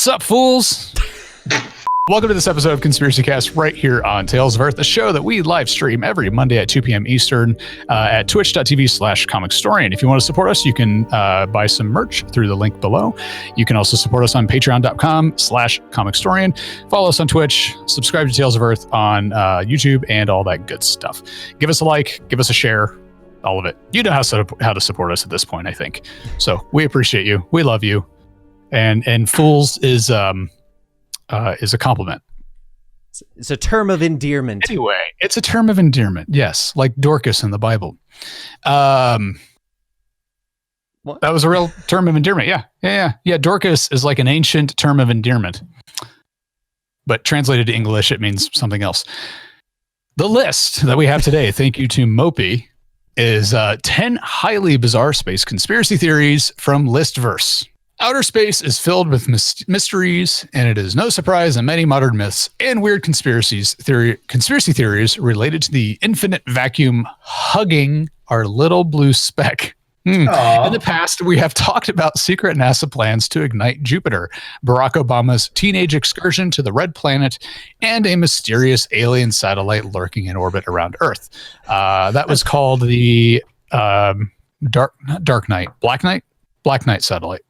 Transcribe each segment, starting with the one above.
Sup, fools? Welcome to this episode of Conspiracy Cast right here on Tales of Earth, a show that we live stream every Monday at 2 p.m. Eastern at twitch.tv/comicstorian. If you want to support us, you can buy some merch through the link below. You can also support us on patreon.com/comicstorian. Follow us on Twitch, subscribe to Tales of Earth on YouTube, and all that good stuff. Give us a like, give us a share, all of it. You know how to support us at this point, I think. So we appreciate you. We love you. And fools is a compliment. It's a term of endearment. Anyway, it's a term of endearment. Yes, like Dorcas in the Bible. What? That was a real term of endearment. Yeah. Dorcas is like an ancient term of endearment, but translated to English, it means something else. The list that we have today, thank you to Mopey, is 10 highly bizarre space conspiracy theories from Listverse. Outer space is filled with mysteries, and it is no surprise that many modern myths and weird conspiracy theories related to the infinite vacuum hugging our little blue speck. In the past, we have talked about secret NASA plans to ignite Jupiter, Barack Obama's teenage excursion to the Red Planet, and a mysterious alien satellite lurking in orbit around Earth. That was called the Black Knight satellite.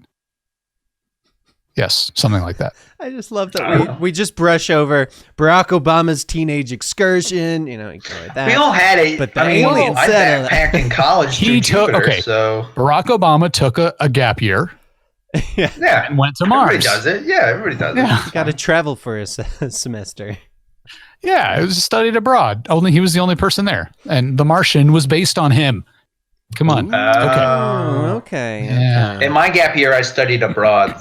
Yes, something like that. I just love that we just brush over Barack Obama's teenage excursion. Ignore that. We all had it. But I backpacked in college. So Barack Obama took a gap year. Yeah, and went to Mars. Everybody does it. Yeah, everybody does it. Got to travel for a semester. Yeah, it was studied abroad. Only he was the only person there, and The Martian was based on him. Come on. Okay. Yeah. In my gap year, I studied abroad.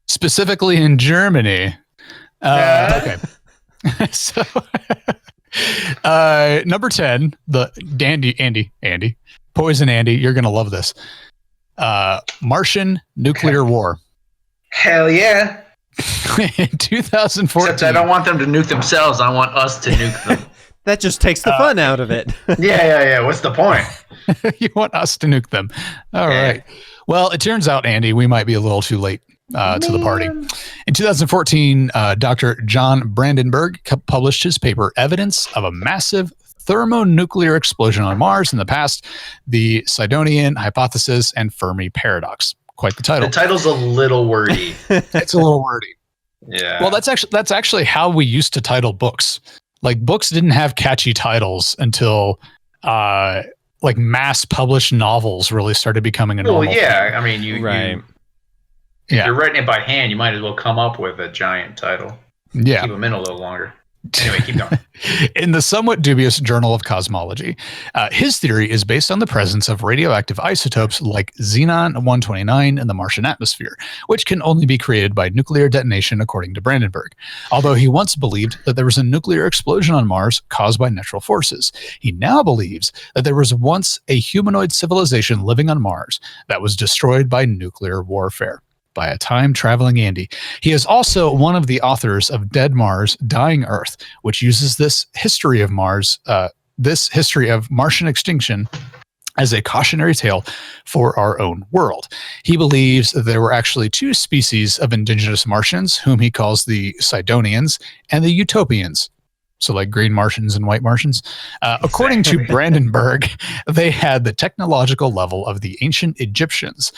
Specifically in Germany. Okay. So, number 10, the Andy, Poison Andy, you're going to love this. Martian nuclear war. Hell yeah. In 2014. Except I don't want them to nuke themselves. I want us to nuke them. That just takes the fun out of it. Yeah. What's the point? You want us to nuke them. All right. Well, it turns out, Andy, we might be a little too late to the party. In 2014, Dr. John Brandenburg published his paper, Evidence of a Massive Thermonuclear Explosion on Mars in the Past, the Sidonian Hypothesis and Fermi Paradox. Quite the title. The title's a little wordy. It's a little wordy. Yeah. Well, that's actually how we used to title books. Like, books didn't have catchy titles until like mass published novels really started becoming a normal thing. I mean, if you're writing it by hand, you might as well come up with a giant title. Yeah. Keep them in a little longer. Anyway, keep going. In the somewhat dubious Journal of Cosmology, his theory is based on the presence of radioactive isotopes like xenon-129 in the Martian atmosphere, which can only be created by nuclear detonation, according to Brandenburg. Although he once believed that there was a nuclear explosion on Mars caused by natural forces, he now believes that there was once a humanoid civilization living on Mars that was destroyed by nuclear warfare. By a time-traveling Andy. He is also one of the authors of Dead Mars, Dying Earth, which uses this history of Martian extinction as a cautionary tale for our own world. He believes that there were actually two species of indigenous Martians, whom he calls the Sidonians and the Utopians. So like green Martians and white Martians. According to Brandenburg, they had the technological level of the ancient Egyptians.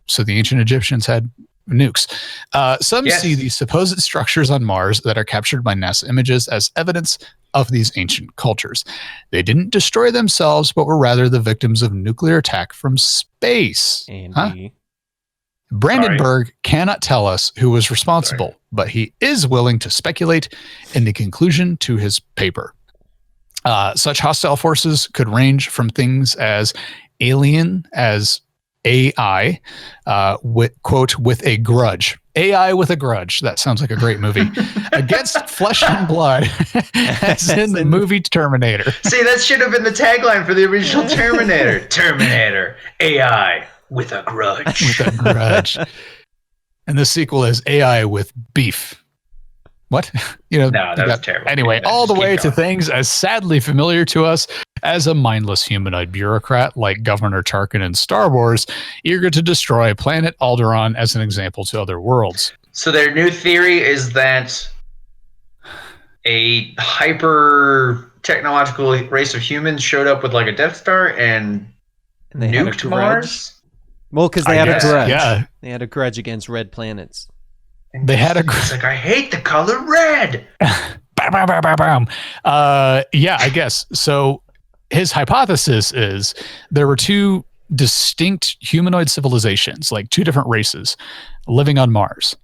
So the ancient Egyptians had nukes. Some see these supposed structures on Mars that are captured by NASA images as evidence of these ancient cultures. They didn't destroy themselves, but were rather the victims of nuclear attack from space. Andy. Brandenburg cannot tell us who was responsible, but he is willing to speculate in the conclusion to his paper. Such hostile forces could range from things as alien as AI, with a grudge. AI with a grudge. That sounds like a great movie. Against flesh and blood, as in the movie Terminator. See, that should have been the tagline for the original Terminator. Terminator, AI with a grudge. With a grudge. And the sequel is AI with beef. What? You know, No, that was terrible. Anyway, Yeah, all the just keep way to going. things as sadly familiar to us as a mindless humanoid bureaucrat like Governor Tarkin in Star Wars, eager to destroy planet Alderaan as an example to other worlds. So their new theory is that a hyper technological race of humans showed up with like a Death Star and they had a nuked grudge. Mars. Well, because they I had guess, a grudge. yeah. They had a grudge against red planets. And They had a it's like, I hate the color red. Bam, bam, bam, bam, bam. Yeah, I guess. So his hypothesis is there were two distinct humanoid civilizations, like two different races, living on Mars.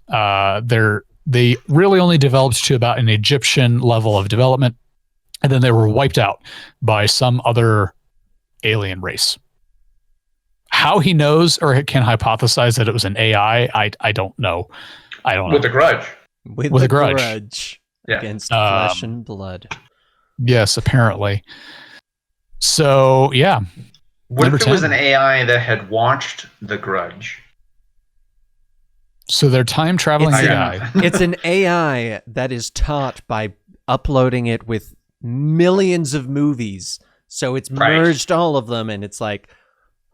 They really only developed to about an Egyptian level of development, and then they were wiped out by some other alien race. How he knows or can hypothesize that it was an AI, I don't know. I don't know. With a grudge. With a grudge. Yeah. Against flesh and blood. Yes, apparently. So, yeah. What Number if it was 10. an AI that had watched The Grudge? So they're time traveling It's AI. It's an AI that is taught by uploading it with millions of movies. So it's Right. merged all of them, and it's like,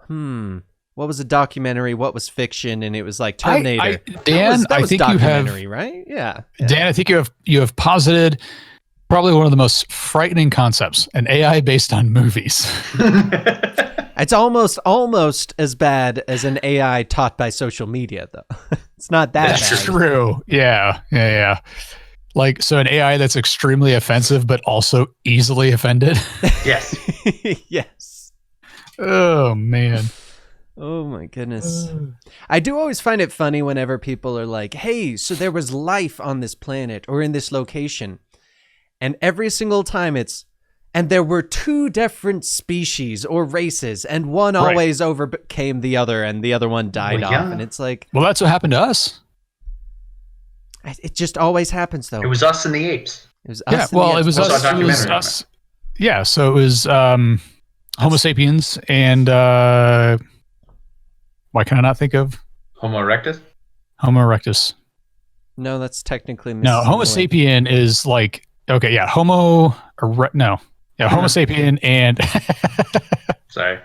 what was a documentary? What was fiction? And it was like Terminator. Dan, that I was think you have documentary, right? Yeah. Dan, I think you have posited probably one of the most frightening concepts, an AI based on movies. It's almost as bad as an AI taught by social media, though. It's not that That's bad. True. Yeah. Like, so an AI that's extremely offensive, but also easily offended. Yes. Yes. Oh, man. Oh my goodness. I do always find it funny whenever people are like, hey, so there was life on this planet or in this location. And every single time and there were two different species or races, and one Right. always overcame the other, and the other one died Well, off. yeah. And it's like, Well, that's what happened to us. it just always happens, though. It was us and the apes. It was Yeah, us and well, the it was I saw a us. It was documentary on us. Yeah, so it was Homo sapiens and why can I not think of Homo erectus? Homo erectus? No, that's technically No, Homo misleading. sapien is like, okay, yeah, Homo sapien and Sorry.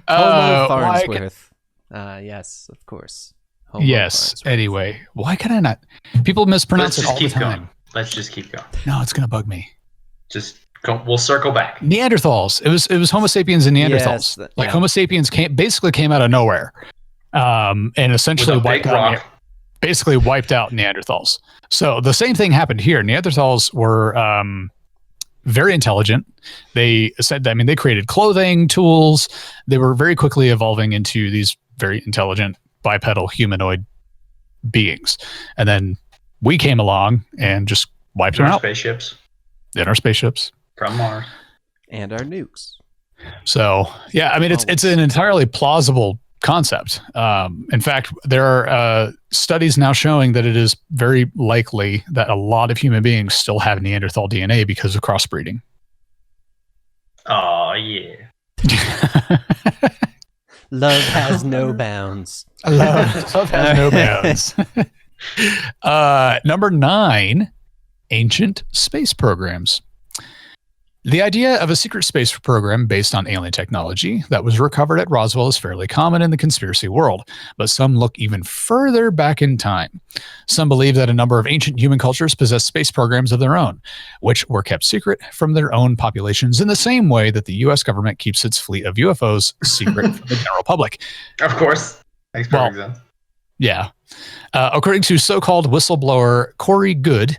Homo why Farnsworth. Yes, of course. Homo yes. Farnsworth. Anyway, why can I not? People mispronounce Let's it just all the keep time. going. Let's just keep going. No, it's gonna bug me. Just we'll circle back. Neanderthals. It was Homo sapiens and Neanderthals. Yes, Like yeah. Homo sapiens basically came out of nowhere, and essentially With a big wiped out. rock. Basically wiped out Neanderthals. So the same thing happened here. Neanderthals were very intelligent. They said, I mean, they created clothing, tools. They were very quickly evolving into these very intelligent bipedal humanoid beings. And then we came along and just wiped them Our out spaceships in our spaceships. from Mars. And our nukes. So yeah, I mean, it's an entirely plausible concept. In fact, there are studies now showing that it is very likely that a lot of human beings still have Neanderthal DNA because of crossbreeding. Oh yeah. Love has no bounds. Love has no bounds. Number 9, ancient space programs. The idea of a secret space program based on alien technology that was recovered at Roswell is fairly common in the conspiracy world, but some look even further back in time. Some believe that a number of ancient human cultures possess space programs of their own, which were kept secret from their own populations in the same way that the U.S. government keeps its fleet of UFOs secret from the general public. Of course. Makes perfect sense. Yeah. According to so-called whistleblower Corey Good,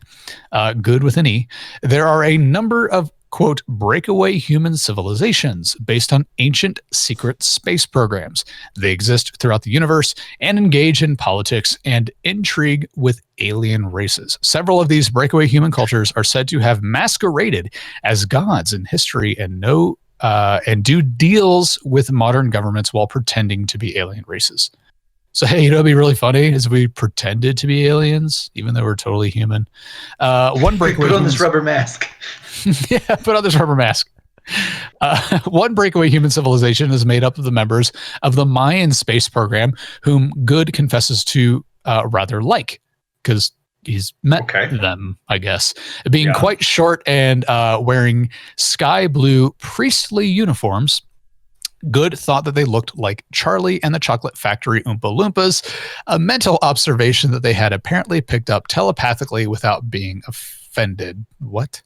Good with an E, there are a number of quote, breakaway human civilizations based on ancient secret space programs. They exist throughout the universe and engage in politics and intrigue with alien races. Several of these breakaway human cultures are said to have masqueraded as gods in history and do deals with modern governments while pretending to be alien races. So, hey, you know, it'd be really funny is we pretended to be aliens, even though we're totally human. One breakaway Put on this rubber mask. yeah, put on this rubber mask. One breakaway human civilization is made up of the members of the Mayan space program, whom Good confesses to rather like, because he's met Okay. them, I guess. Being Yeah. quite short and wearing sky blue priestly uniforms, Good thought that they looked like Charlie and the Chocolate Factory Oompa Loompas, a mental observation that they had apparently picked up telepathically without being offended. What?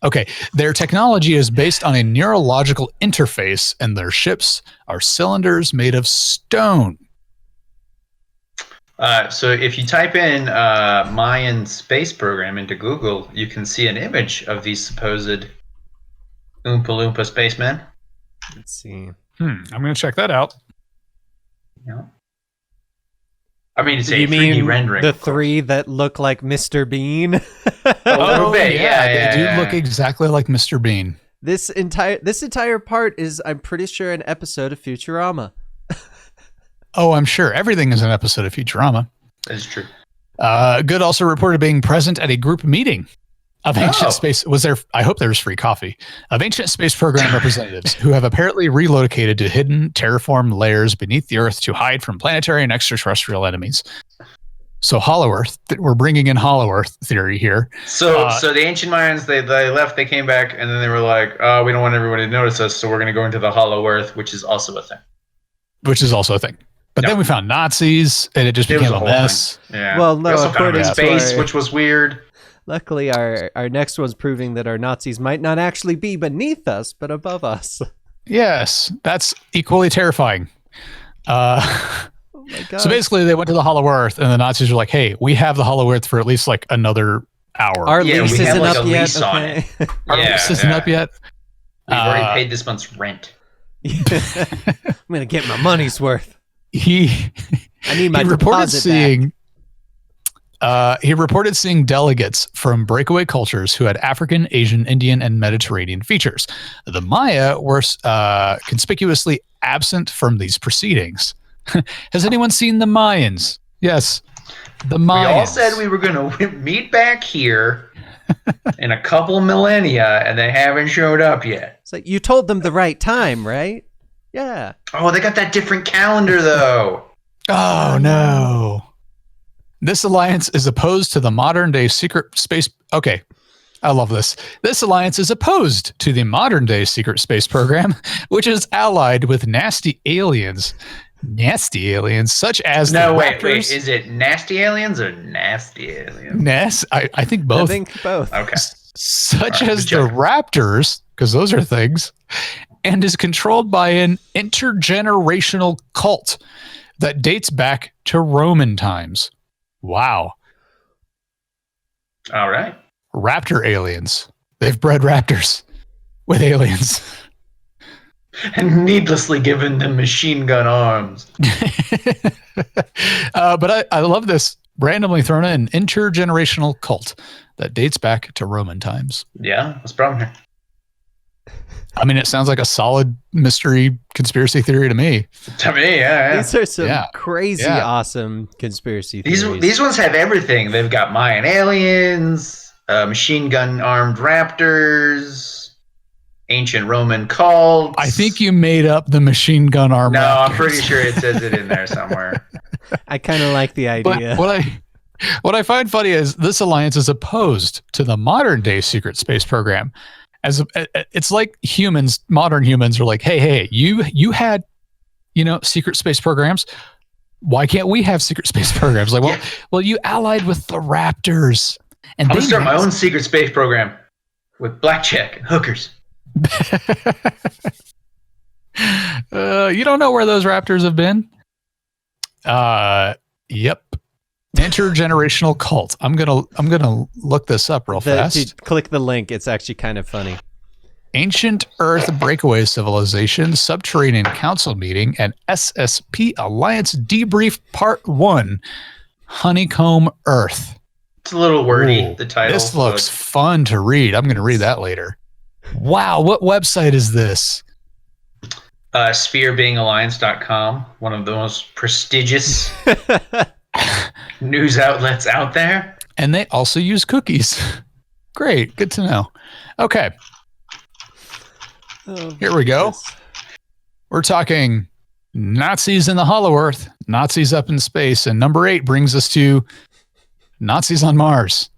Okay, their technology is based on a neurological interface, and their ships are cylinders made of stone. So if you type in Mayan space program into Google, you can see an image of these supposed Oompa Loompa spacemen. Let's see. I'm going to check that out. Yeah. I mean, it's a You 3D mean rendering. the of course. three that look like Mr. Bean? A little bit, yeah. They do look exactly like Mr. Bean. This entire part is, I'm pretty sure, an episode of Futurama. Oh, I'm sure. Everything is an episode of Futurama. That is true. Good also reported being present at a group meeting of ancient space. I hope there was free coffee of ancient space program representatives who have apparently relocated to hidden terraformed layers beneath the Earth to hide from planetary and extraterrestrial enemies. So Hollow Earth, we're bringing in Hollow Earth theory here. So the ancient Mayans, they left, they came back, and then they were like, "Oh, we don't want everybody to notice us, so we're going to go into the Hollow Earth," which is also a thing. Which is also a thing. But then we found Nazis, and it just became a mess. Thing. Yeah. Well, no, we also found according to space, our- which was weird. Luckily, our next one's proving that our Nazis might not actually be beneath us, but above us. Yes, that's equally terrifying. Oh my god! So basically, they went to the Hollow Earth, and the Nazis were like, "Hey, we have the Hollow Earth for at least like another hour. Our Yeah, lease we have, isn't like, up a yet. lease on Okay. Our lease isn't up yet. We've already paid this month's rent. I'm gonna get my money's worth. He I need my he reported deposit seeing he reported seeing delegates from breakaway cultures who had African, Asian, Indian, and Mediterranean features. The Maya were conspicuously absent from these proceedings. Has anyone seen the Mayans? Yes, the Mayans. We all said we were going to meet back here in a couple millennia, and they haven't showed up yet. It's like, you told them the right time, right? Yeah. Oh, they got that different calendar, though. Oh no. This alliance is opposed to the modern day secret space. Okay. I love this. This alliance is opposed to the modern day secret space program, which is allied with nasty aliens such as No, the wait. Raptors. Is it nasty aliens or nasty aliens? I think both. I think both. Okay. Such All right, as good the check. Raptors, because those are things, and is controlled by an intergenerational cult that dates back to Roman times. Wow. All right. Raptor aliens. They've bred raptors with aliens. And needlessly given them machine gun arms. But I love this randomly thrown in intergenerational cult that dates back to Roman times. Yeah, what's the problem here? I mean, it sounds like a solid mystery conspiracy theory to me. To me, yeah. These are some Yeah. crazy, Yeah. awesome conspiracy theories. These ones have everything. They've got Mayan aliens, machine gun armed raptors, ancient Roman cults. I think you made up the machine gun arm. No, I'm raptors. pretty sure it says it in there somewhere. I kind of like the idea. But what I find funny is this alliance is opposed to the modern day secret space program. It's like modern humans are like, hey, you had, secret space programs. Why can't we have secret space programs? Like, well, you allied with the Raptors, and I'm gonna start my have- own secret space program with blackjack and hookers. You don't know where those Raptors have been? Yep. Intergenerational cult. I'm gonna look this up real fast. Dude, click the link. It's actually kind of funny. Ancient Earth Breakaway Civilization Subterranean Council Meeting and SSP Alliance Debrief Part 1 Honeycomb Earth. It's a little wordy, Ooh, the title. This looks fun to read. I'm going to read that later. Wow, what website is this? SphereBeingAlliance.com, one of the most prestigious news outlets out there. And they also use cookies. Great, good to know. Okay, here we go. We're talking Nazis in the Hollow Earth, Nazis up in space, and number 8 brings us to Nazis on Mars.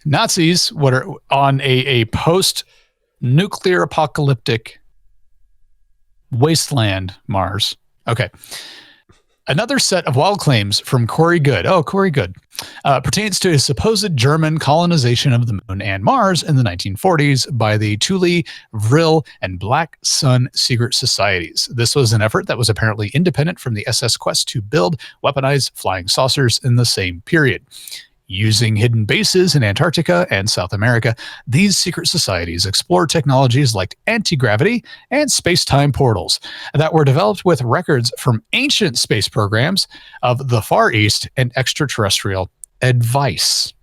Nazis, what are on a post-nuclear apocalyptic wasteland Mars. Okay. Another set of wild claims from Corey Goode. Oh, Corey Goode. Pertains to a supposed German colonization of the moon and Mars in the 1940s by the Thule, Vril, and Black Sun secret societies. This was an effort that was apparently independent from the SS quest to build weaponized flying saucers in the same period. Using hidden bases in Antarctica and South America, these secret societies explored technologies like anti-gravity and space-time portals that were developed with records from ancient space programs of the Far East and extraterrestrial advice.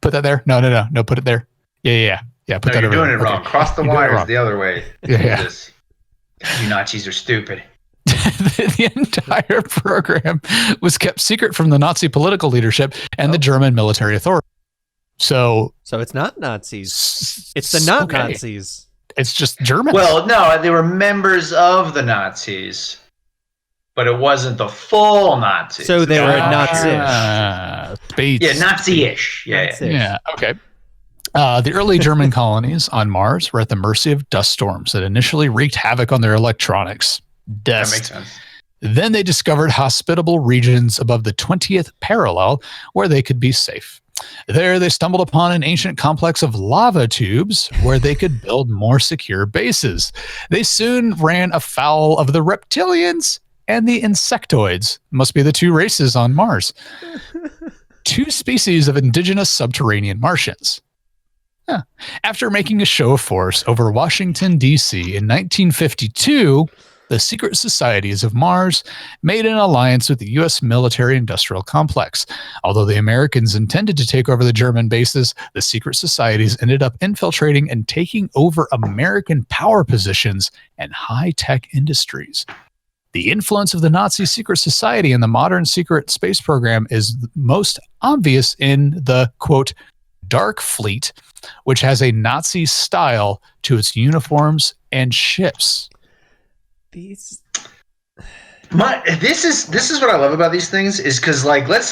Put that there? No, put it there. Yeah. Put that you're over doing there. it wrong. Cross the wires the other way. Yeah. You Nazis are stupid. The entire program was kept secret from the Nazi political leadership and the German military authority. So it's not Nazis. It's the not Nazis. It's just Germans. Well, no, they were members of the Nazis, but it wasn't the full Nazis. So they were Nazi-ish. Yeah, Nazi-ish. Yeah. Okay. The early German colonies on Mars were at the mercy of dust storms that initially wreaked havoc on their electronics. Dust. That makes sense. Then they discovered hospitable regions above the 20th parallel where they could be safe. There they stumbled upon an ancient complex of lava tubes where they could build more secure bases. They soon ran afoul of the reptilians and the insectoids, must be the two races on Mars. Two species of indigenous subterranean Martians. After making a show of force over Washington, D.C. in 1952, the secret societies of Mars made an alliance with the U.S. military-industrial complex. Although the Americans intended to take over the German bases, the secret societies ended up infiltrating and taking over American power positions and high-tech industries. The influence of the Nazi secret society in the modern secret space program is most obvious in the, quote, Dark Fleet, which has a Nazi style to its uniforms and ships. This is what I love about these things is because like let's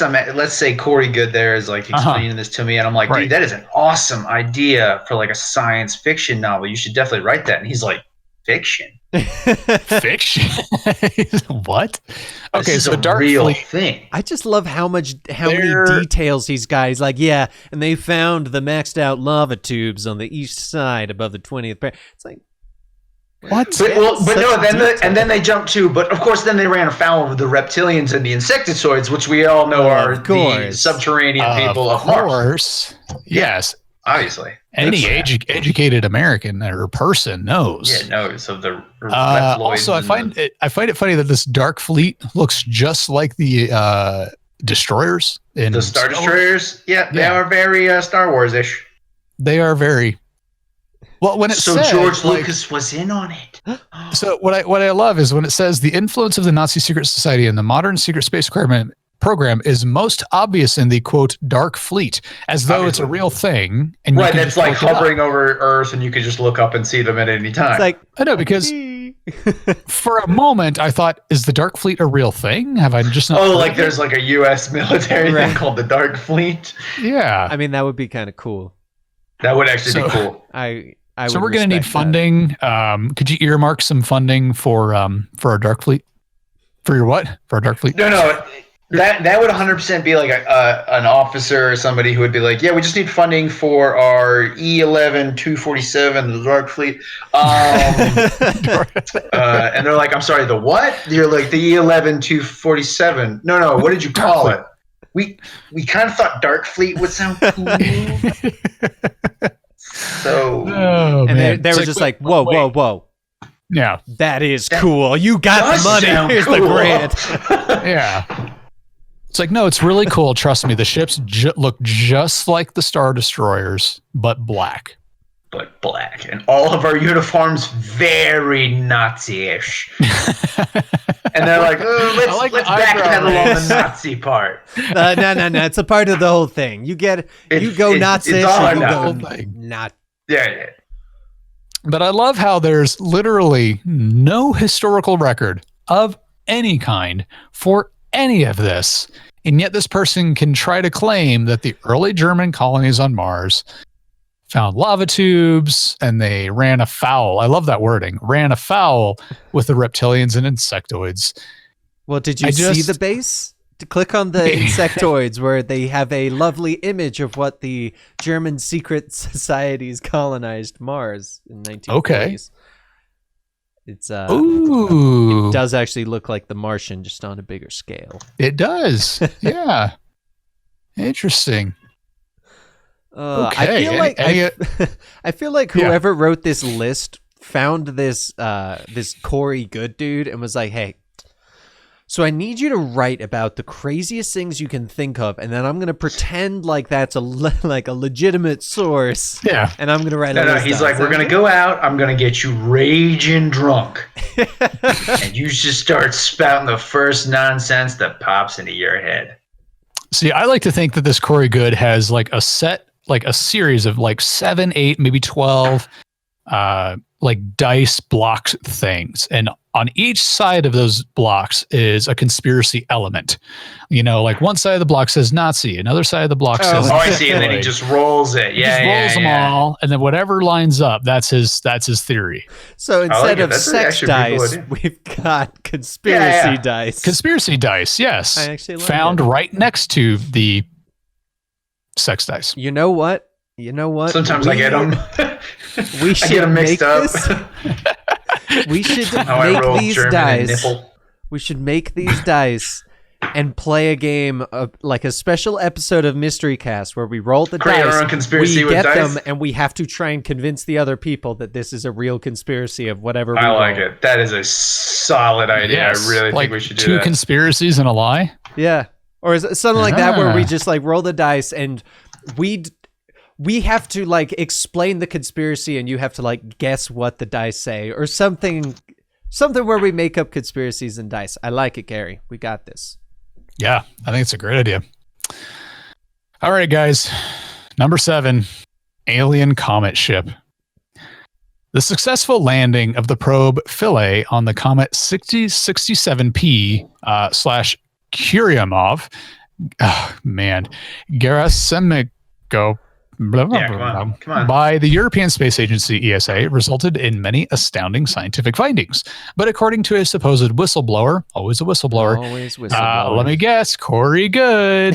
say Corey Goode there is like explaining this to me and I'm like, dude, that is an awesome idea for like a science fiction novel. You should definitely write that. And he's like, fiction? Fiction? What? Okay, this is so a Dark real Fleet thing. I just love how many details these guys like. Yeah, and they found the maxed out lava tubes on the east side above the 20th. It's like. What? Then they jumped to, but of course, then they ran afoul of the reptilians and the insectoids, which we all know are the subterranean people of Mars. Of course, yes, obviously. Any educated American or person knows. Yeah, knows of the. Also, I find it funny that this Dark Fleet looks just like the destroyers in the Star Destroyers. Yeah, they are very Star Wars-ish. They are very. Well, when it says, George Lucas was in on it. So what I love is when it says the influence of the Nazi secret society in the modern secret space program is most obvious in the, quote, Dark Fleet, as though it's a real thing. And right, it's like hovering over Earth and you can just look up and see them at any time. It's like, I know, because for a moment I thought, is the Dark Fleet a real thing? Have I just not like there's like a U.S. military thing called the Dark Fleet? Yeah. I mean, that would be kind of cool. That would actually be cool. So we're going to need funding. Could you earmark some funding for our Dark Fleet? For your what? For our Dark Fleet? No. That would 100% be like an officer or somebody who would be like, yeah, we just need funding for our E11 247, the Dark Fleet. And they're like, I'm sorry, the what? You're like, the E11 247. No, what did you call it? We kind of thought Dark Fleet would sound cool. So, and they were just like, whoa. Yeah. That is cool. You got the money. Here's the grant. Yeah. It's like, no, it's really cool. Trust me. The ships look just like the Star Destroyers, but black. And all of our uniforms very Nazi-ish. And they're like, let's backpedal on the Nazi part. No. It's a part of the whole thing. You go Nazi. It's all you go not. Yeah. But I love how there's literally no historical record of any kind for any of this And yet this person can try to claim that the early German colonies on Mars found lava tubes and they ran afoul. I love that wording. Ran afoul with the reptilians and insectoids. Well, did you see the base? To click on the insectoids where they have a lovely image of what the German secret societies colonized Mars in 1940s. Okay. It's Ooh. It does actually look like the Martian, just on a bigger scale. It does. Yeah. Interesting. I feel like I feel like whoever wrote this list found this this Corey Good dude and was like, "Hey, so I need you to write about the craziest things you can think of, and then I'm gonna pretend like that's like a legitimate source. Yeah, and I'm gonna write a list. He's like, we're gonna go out. I'm gonna get you raging drunk, and you just start spouting the first nonsense that pops into your head. See, I like to think that this Corey Good has like a series of like 7, 8, maybe 12 like dice blocks things, and on each side of those blocks is a conspiracy element. You know, like one side of the block says Nazi, another side of the block says I see, and then he just rolls it. He just rolls them all, and then whatever lines up, that's his theory. So instead of sex dice, we've got conspiracy dice. Conspiracy dice, yes. I actually like found right next to the sex dice. You know what? Sometimes I get them. We should get them mixed up. We should make these dice. We should make these dice and play a game of like a special episode of Mystery Cast where we roll the dice, our own conspiracy we get with them, dice. And we have to try and convince the other people that this is a real conspiracy of whatever. I like it. That is a solid idea. Yes. I really like think we should do two that. conspiracies and a lie. Yeah, or is it something like that where we just like roll the dice and we have to like explain the conspiracy and you have to like guess what the dice say or something where we make up conspiracies and dice. I like it, Gary. We got this. Yeah, I think it's a great idea. All right, guys. Number 7, alien comet ship. The successful landing of the probe Philae on the comet 6067P / Churyumov, Gerasimenko, come on. by the European Space Agency ESA resulted in many astounding scientific findings. But according to a supposed whistleblower, always a whistleblower, let me guess, Corey Good,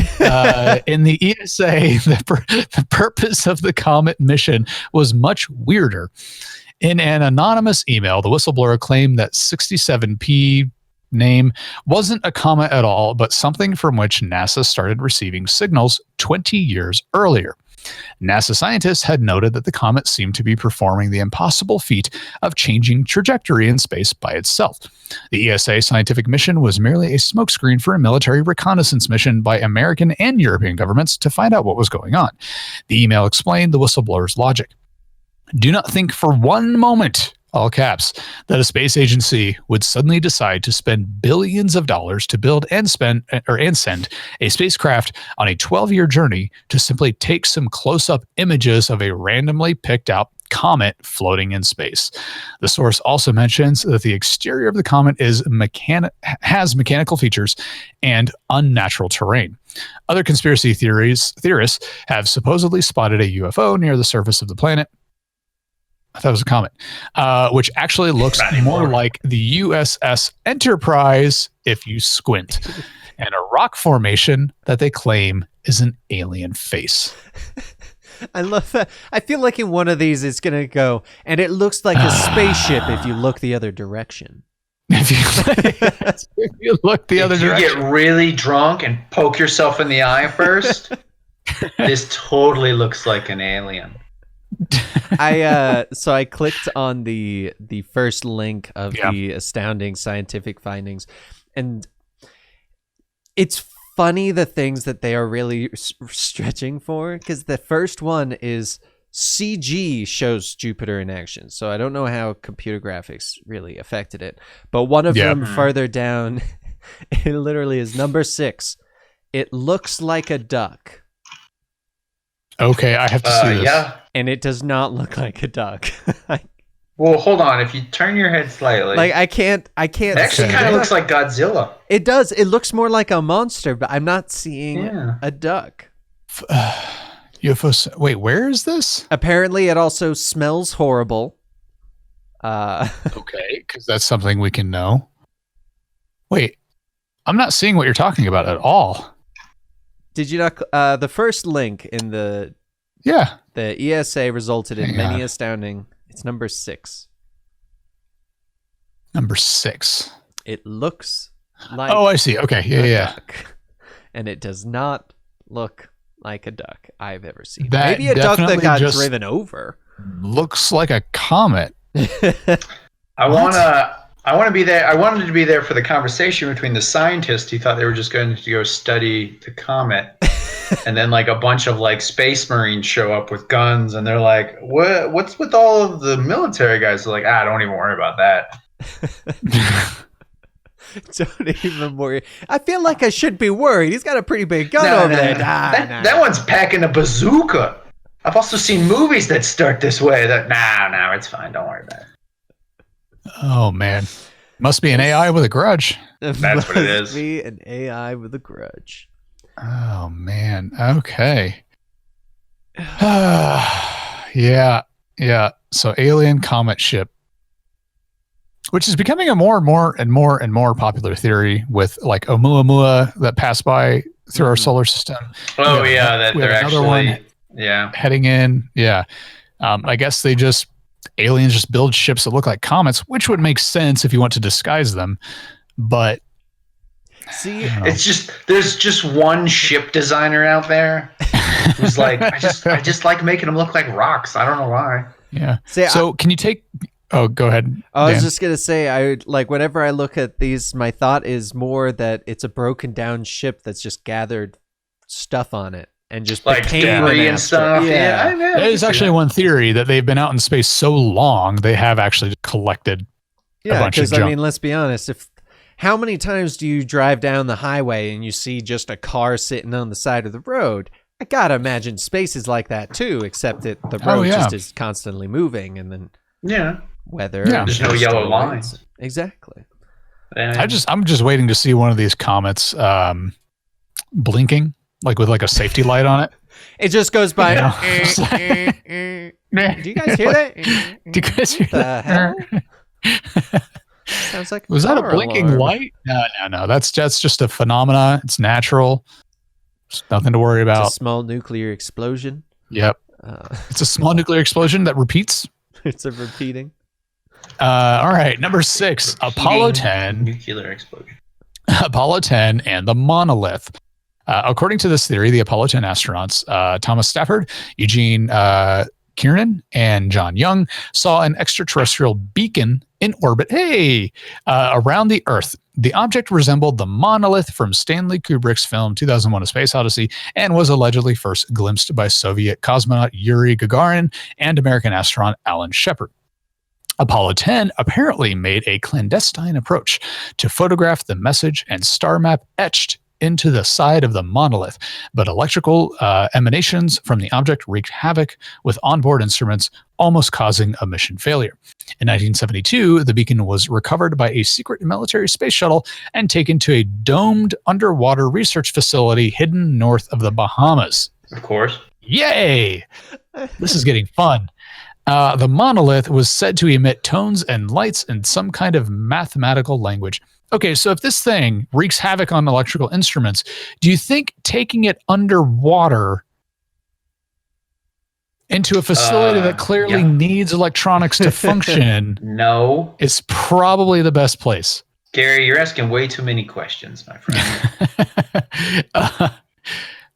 in the ESA, the purpose of the comet mission was much weirder. In an anonymous email, the whistleblower claimed that 67P name wasn't a comet at all, but something from which NASA started receiving signals 20 years earlier. NASA scientists had noted that the comet seemed to be performing the impossible feat of changing trajectory in space by itself. The ESA scientific mission was merely a smokescreen for a military reconnaissance mission by American and European governments to find out what was going on. The email explained the whistleblower's logic. Do not think for one moment, all caps, that a space agency would suddenly decide to spend billions of dollars to build and send a spacecraft on a 12-year journey to simply take some close-up images of a randomly picked out comet floating in space. The source also mentions that the exterior of the comet has mechanical features and unnatural terrain. Other conspiracy theorists have supposedly spotted a UFO near the surface of the planet. I thought it was a comet, which actually looks more like the USS Enterprise if you squint, and a rock formation that they claim is an alien face. I love that. I feel like in one of these it's going to go, and it looks like a spaceship if you look the other direction. If you look the other direction. If you get really drunk and poke yourself in the eye first, this totally looks like an alien. So I clicked on the first link of the astounding scientific findings, and it's funny the things that they are really stretching for, because the first one is CG shows Jupiter in action. So I don't know how computer graphics really affected it, but one of them further down, it literally is number 6. It looks like a duck. Okay, I have to see this. Yeah. And it does not look like a duck. Well, hold on. If you turn your head slightly, Like I can't it actually see kind of the looks duck. like Godzilla. It does. It looks more like a monster, but I'm not seeing a duck. UFO. Wait, where is this? Apparently, it also smells horrible. Okay, because that's something we can know. Wait, I'm not seeing what you're talking about at all. Did you not? The first link in the ESA resulted in many astounding. It's number 6. Number 6. It looks like. Oh, I see. Okay, yeah. Duck, and it does not look like a duck I've ever seen. That Maybe a duck that definitely got just driven over. Looks like a comet. I want to be there. I wanted to be there for the conversation between the scientists who thought they were just going to go study the comet, and then like a bunch of like space marines show up with guns, and they're like, "What's with all of the military guys?" They're like, don't even worry about that. Don't even worry. I feel like I should be worried. He's got a pretty big gun over there. That one's packing a bazooka. I've also seen movies that start this way. No, it's fine. Don't worry about it. Oh man, must be an AI with a grudge. That's what it is. Must be an AI with a grudge. Oh man. Okay. Yeah. So alien comet ship, which is becoming a more and more popular theory with like Oumuamua that pass by through our solar system. Oh yeah, that they're actually heading in. Yeah. I guess aliens just build ships that look like comets, which would make sense if you want to disguise them. But see, there's just one ship designer out there who's like, I just like making them look like rocks. I don't know why. Yeah. Can you take? Oh, go ahead. I was just gonna say, I like whenever I look at these, my thought is more that it's a broken down ship that's just gathered stuff on it. And just like debris and stuff. Yeah. That is actually one theory that they've been out in space so long they have actually collected a bunch of junk. I mean, let's be honest. How many times do you drive down the highway and you see just a car sitting on the side of the road? I gotta imagine space is like that too, except that the road just is constantly moving, and then weather. Yeah. There's no yellow lines. Exactly. I'm just waiting to see one of these comets blinking. Like with like a safety light on it. It just goes by. Do you guys hear that? Do you guys hear that? Sounds like was that a blinking alarm. light? No. That's just a phenomena. It's natural. There's nothing to worry about. It's a small nuclear explosion. Yep. It's a small nuclear explosion that repeats. It's a repeating. All right, number 6, Apollo 10. Nuclear explosion. Apollo 10 and the monolith. According to this theory, the Apollo 10 astronauts, Thomas Stafford, Eugene Kiernan, and John Young, saw an extraterrestrial beacon in orbit, around the Earth. The object resembled the monolith from Stanley Kubrick's film 2001: A Space Odyssey and was allegedly first glimpsed by Soviet cosmonaut Yuri Gagarin and American astronaut Alan Shepard. Apollo 10 apparently made a clandestine approach to photograph the message and star map etched into the side of the monolith, but electrical emanations from the object wreaked havoc with onboard instruments, almost causing a mission failure. In 1972, the beacon was recovered by a secret military space shuttle and taken to a domed underwater research facility hidden north of the Bahamas. Of course. Yay! This is getting fun. The monolith was said to emit tones and lights in some kind of mathematical language. Okay, so if this thing wreaks havoc on electrical instruments, do you think taking it underwater into a facility that clearly needs electronics to function is probably the best place? Gary, you're asking way too many questions, my friend.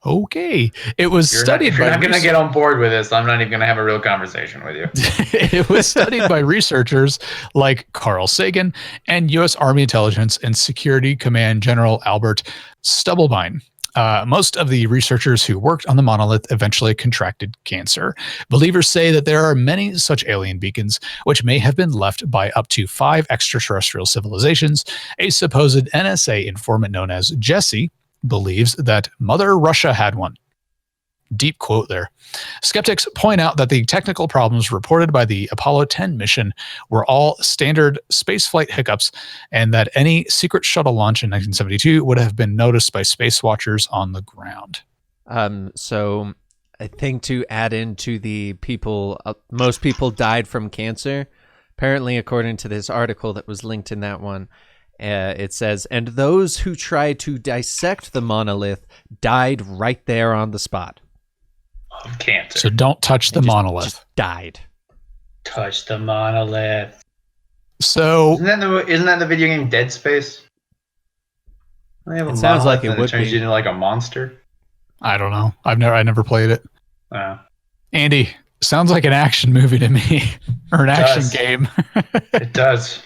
Okay. It was studied by... If you're not going to get on board with this, I'm not even going to have a real conversation with you. It was studied by researchers like Carl Sagan and U.S. Army Intelligence and Security Command General Albert Stubblebine. Most of the researchers who worked on the monolith eventually contracted cancer. Believers say that there are many such alien beacons, which may have been left by up to 5 extraterrestrial civilizations. A supposed NSA informant known as Jesse believes that Mother Russia had one. deep quote there. Skeptics point out that the technical problems reported by the Apollo 10 mission were all standard spaceflight hiccups, and that any secret shuttle launch in 1972 would have been noticed by space watchers on the ground. So I think to add into the people, most people died from cancer. Apparently, according to this article that was linked in that one, it says, and those who tried to dissect the monolith died right there on the spot. Of cancer. So don't touch the monolith. Just died. Touch the monolith. So isn't that the video game Dead Space? They have a It sounds like it and would turns be. you into like a monster. I don't know. I never played it. Oh. Andy, sounds like an action movie to me, or an action game. It does.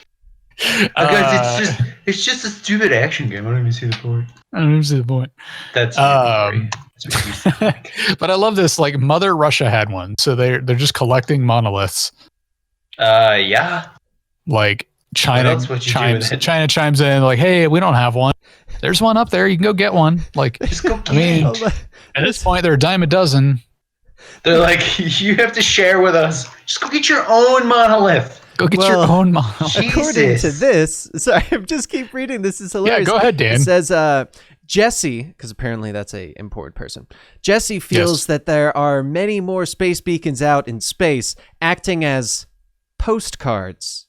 Guys, it's just a stupid action game. I don't even see the point. I don't even see the point. That's but I love this. Like Mother Russia had one, so they're just collecting monoliths. Yeah. Like China chimes in like, hey, we don't have one. There's one up there. You can go get one. Like, just go I mean, at this point, they're a dime a dozen. They're like, you have to share with us. Just go get your own monolith. Go get your own monolith. According to this, sorry, I just keep reading. This is hilarious. Yeah, go ahead, Dan. It says, Jesse, because apparently that's a important person. Jesse feels that there are many more space beacons out in space acting as postcards.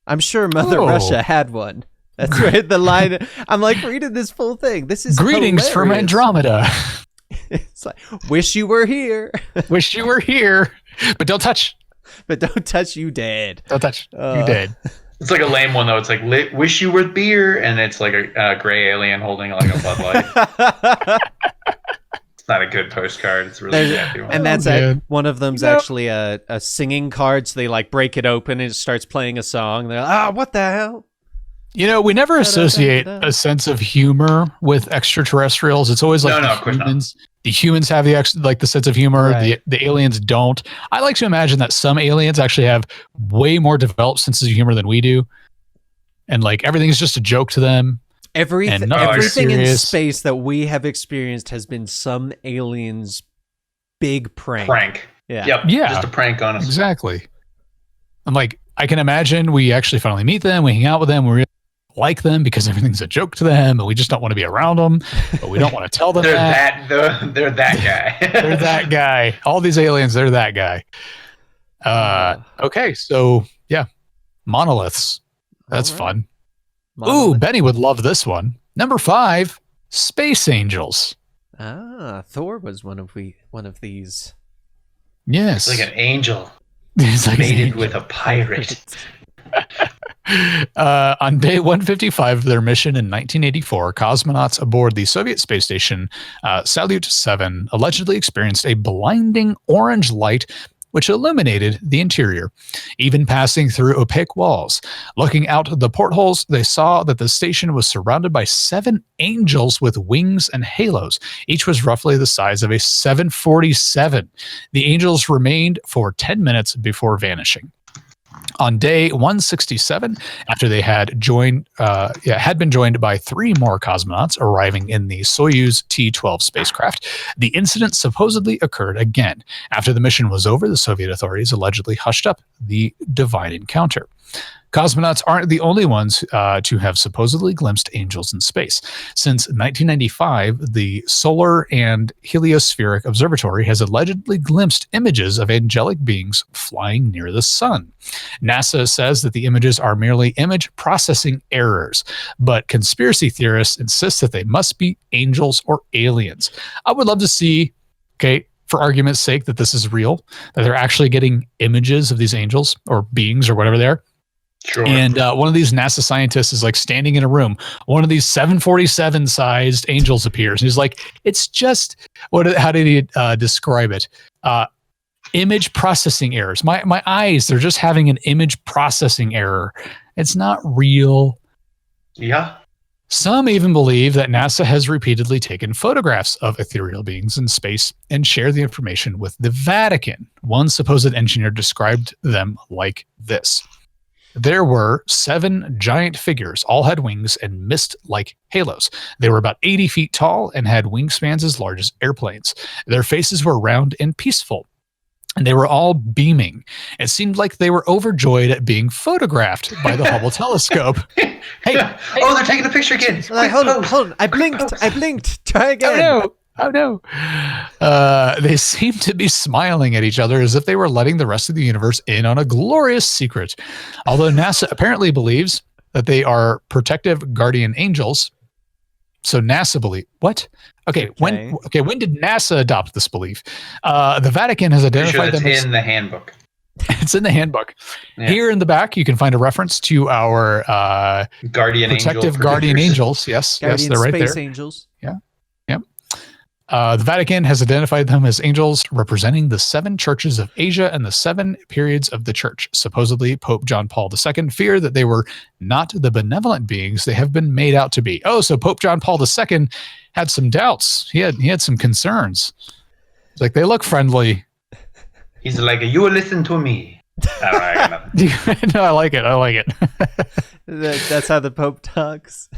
I'm sure Mother Russia had one. That's right. The line. I'm like reading this full thing. This is greetings hilarious. from Andromeda. It's like, wish you were here. Wish you were here, but don't touch. But don't touch, you dead. Don't touch, you dead. It's like a lame one though. It's like wish you were beer, and it's like a gray alien holding like a Bud Light. It's not a good postcard. It's really crappy one. And that's one of them's actually a singing card. So they like break it open and it starts playing a song. They're like, what the hell? You know, we never associate a sense of humor with extraterrestrials. It's always like humans. The humans have the sense of humor. Right. The aliens don't. I like to imagine that some aliens actually have way more developed senses of humor than we do, and like everything's just a joke to them. Everything in space that we have experienced has been some alien's big prank. Yeah. Yep. Yeah. Just a prank on us. Exactly. I'm like, I can imagine we actually finally meet them. We hang out with them. We like them because everything's a joke to them, and we just don't want to be around them, but we don't want to tell them they're that guy. They're that guy. All these aliens, they're that guy. Okay, so yeah, monoliths. That's fun. Ooh, Benny would love this one. Number 5, space angels. Thor was one of these. Yes, it's like an angel. He's like mated with a pirate. On day 155 of their mission in 1984, cosmonauts aboard the Soviet space station Salyut 7 allegedly experienced a blinding orange light which illuminated the interior, even passing through opaque walls. Looking out the portholes, they saw that the station was surrounded by 7 angels with wings and halos. Each was roughly the size of a 747. The angels remained for 10 minutes before vanishing. On day 167, after they had been joined by 3 more cosmonauts arriving in the Soyuz T-12 spacecraft, the incident supposedly occurred again. After the mission was over, the Soviet authorities allegedly hushed up the divine encounter. Cosmonauts aren't the only ones to have supposedly glimpsed angels in space. Since 1995, the Solar and Heliospheric Observatory has allegedly glimpsed images of angelic beings flying near the sun. NASA says that the images are merely image processing errors, but conspiracy theorists insist that they must be angels or aliens. I would love to see, for argument's sake, that this is real, that they're actually getting images of these angels or beings or whatever they are. Sure. And one of these NASA scientists is like standing in a room. One of these 747 sized angels appears. And he's like, it's just, how did he describe it? Image processing errors. My eyes, they're just having an image processing error. It's not real. Yeah. Some even believe that NASA has repeatedly taken photographs of ethereal beings in space and shared the information with the Vatican. One supposed engineer described them like this. there were 7 giant figures, all had wings and mist like halos. They were about 80 feet tall and had wingspans as large as airplanes. Their faces were round and peaceful, and they were all beaming. It seemed like they were overjoyed at being photographed by the Hubble telescope. Hey, oh, they're taking the picture again. Like, hold on. I blinked. Try again. Oh no. They seemed to be smiling at each other as if they were letting the rest of the universe in on a glorious secret. Although NASA apparently believes that they are protective guardian angels. So NASA believe what? Okay. When did NASA adopt this belief? The Vatican has identified them in the handbook. It's in the handbook. Yeah. Here in the back, you can find a reference to our protective guardian angels. Yes, yes, they're right there. Space angels. Yeah, yeah. The Vatican has identified them as angels representing the 7 churches of Asia and the 7 periods of the church. Supposedly, Pope John Paul II feared that they were not the benevolent beings they have been made out to be. Oh, so Pope John Paul II had some doubts. He had some concerns. It's like, they look friendly. He's like, you listen to me. No, I like it. That's how the Pope talks.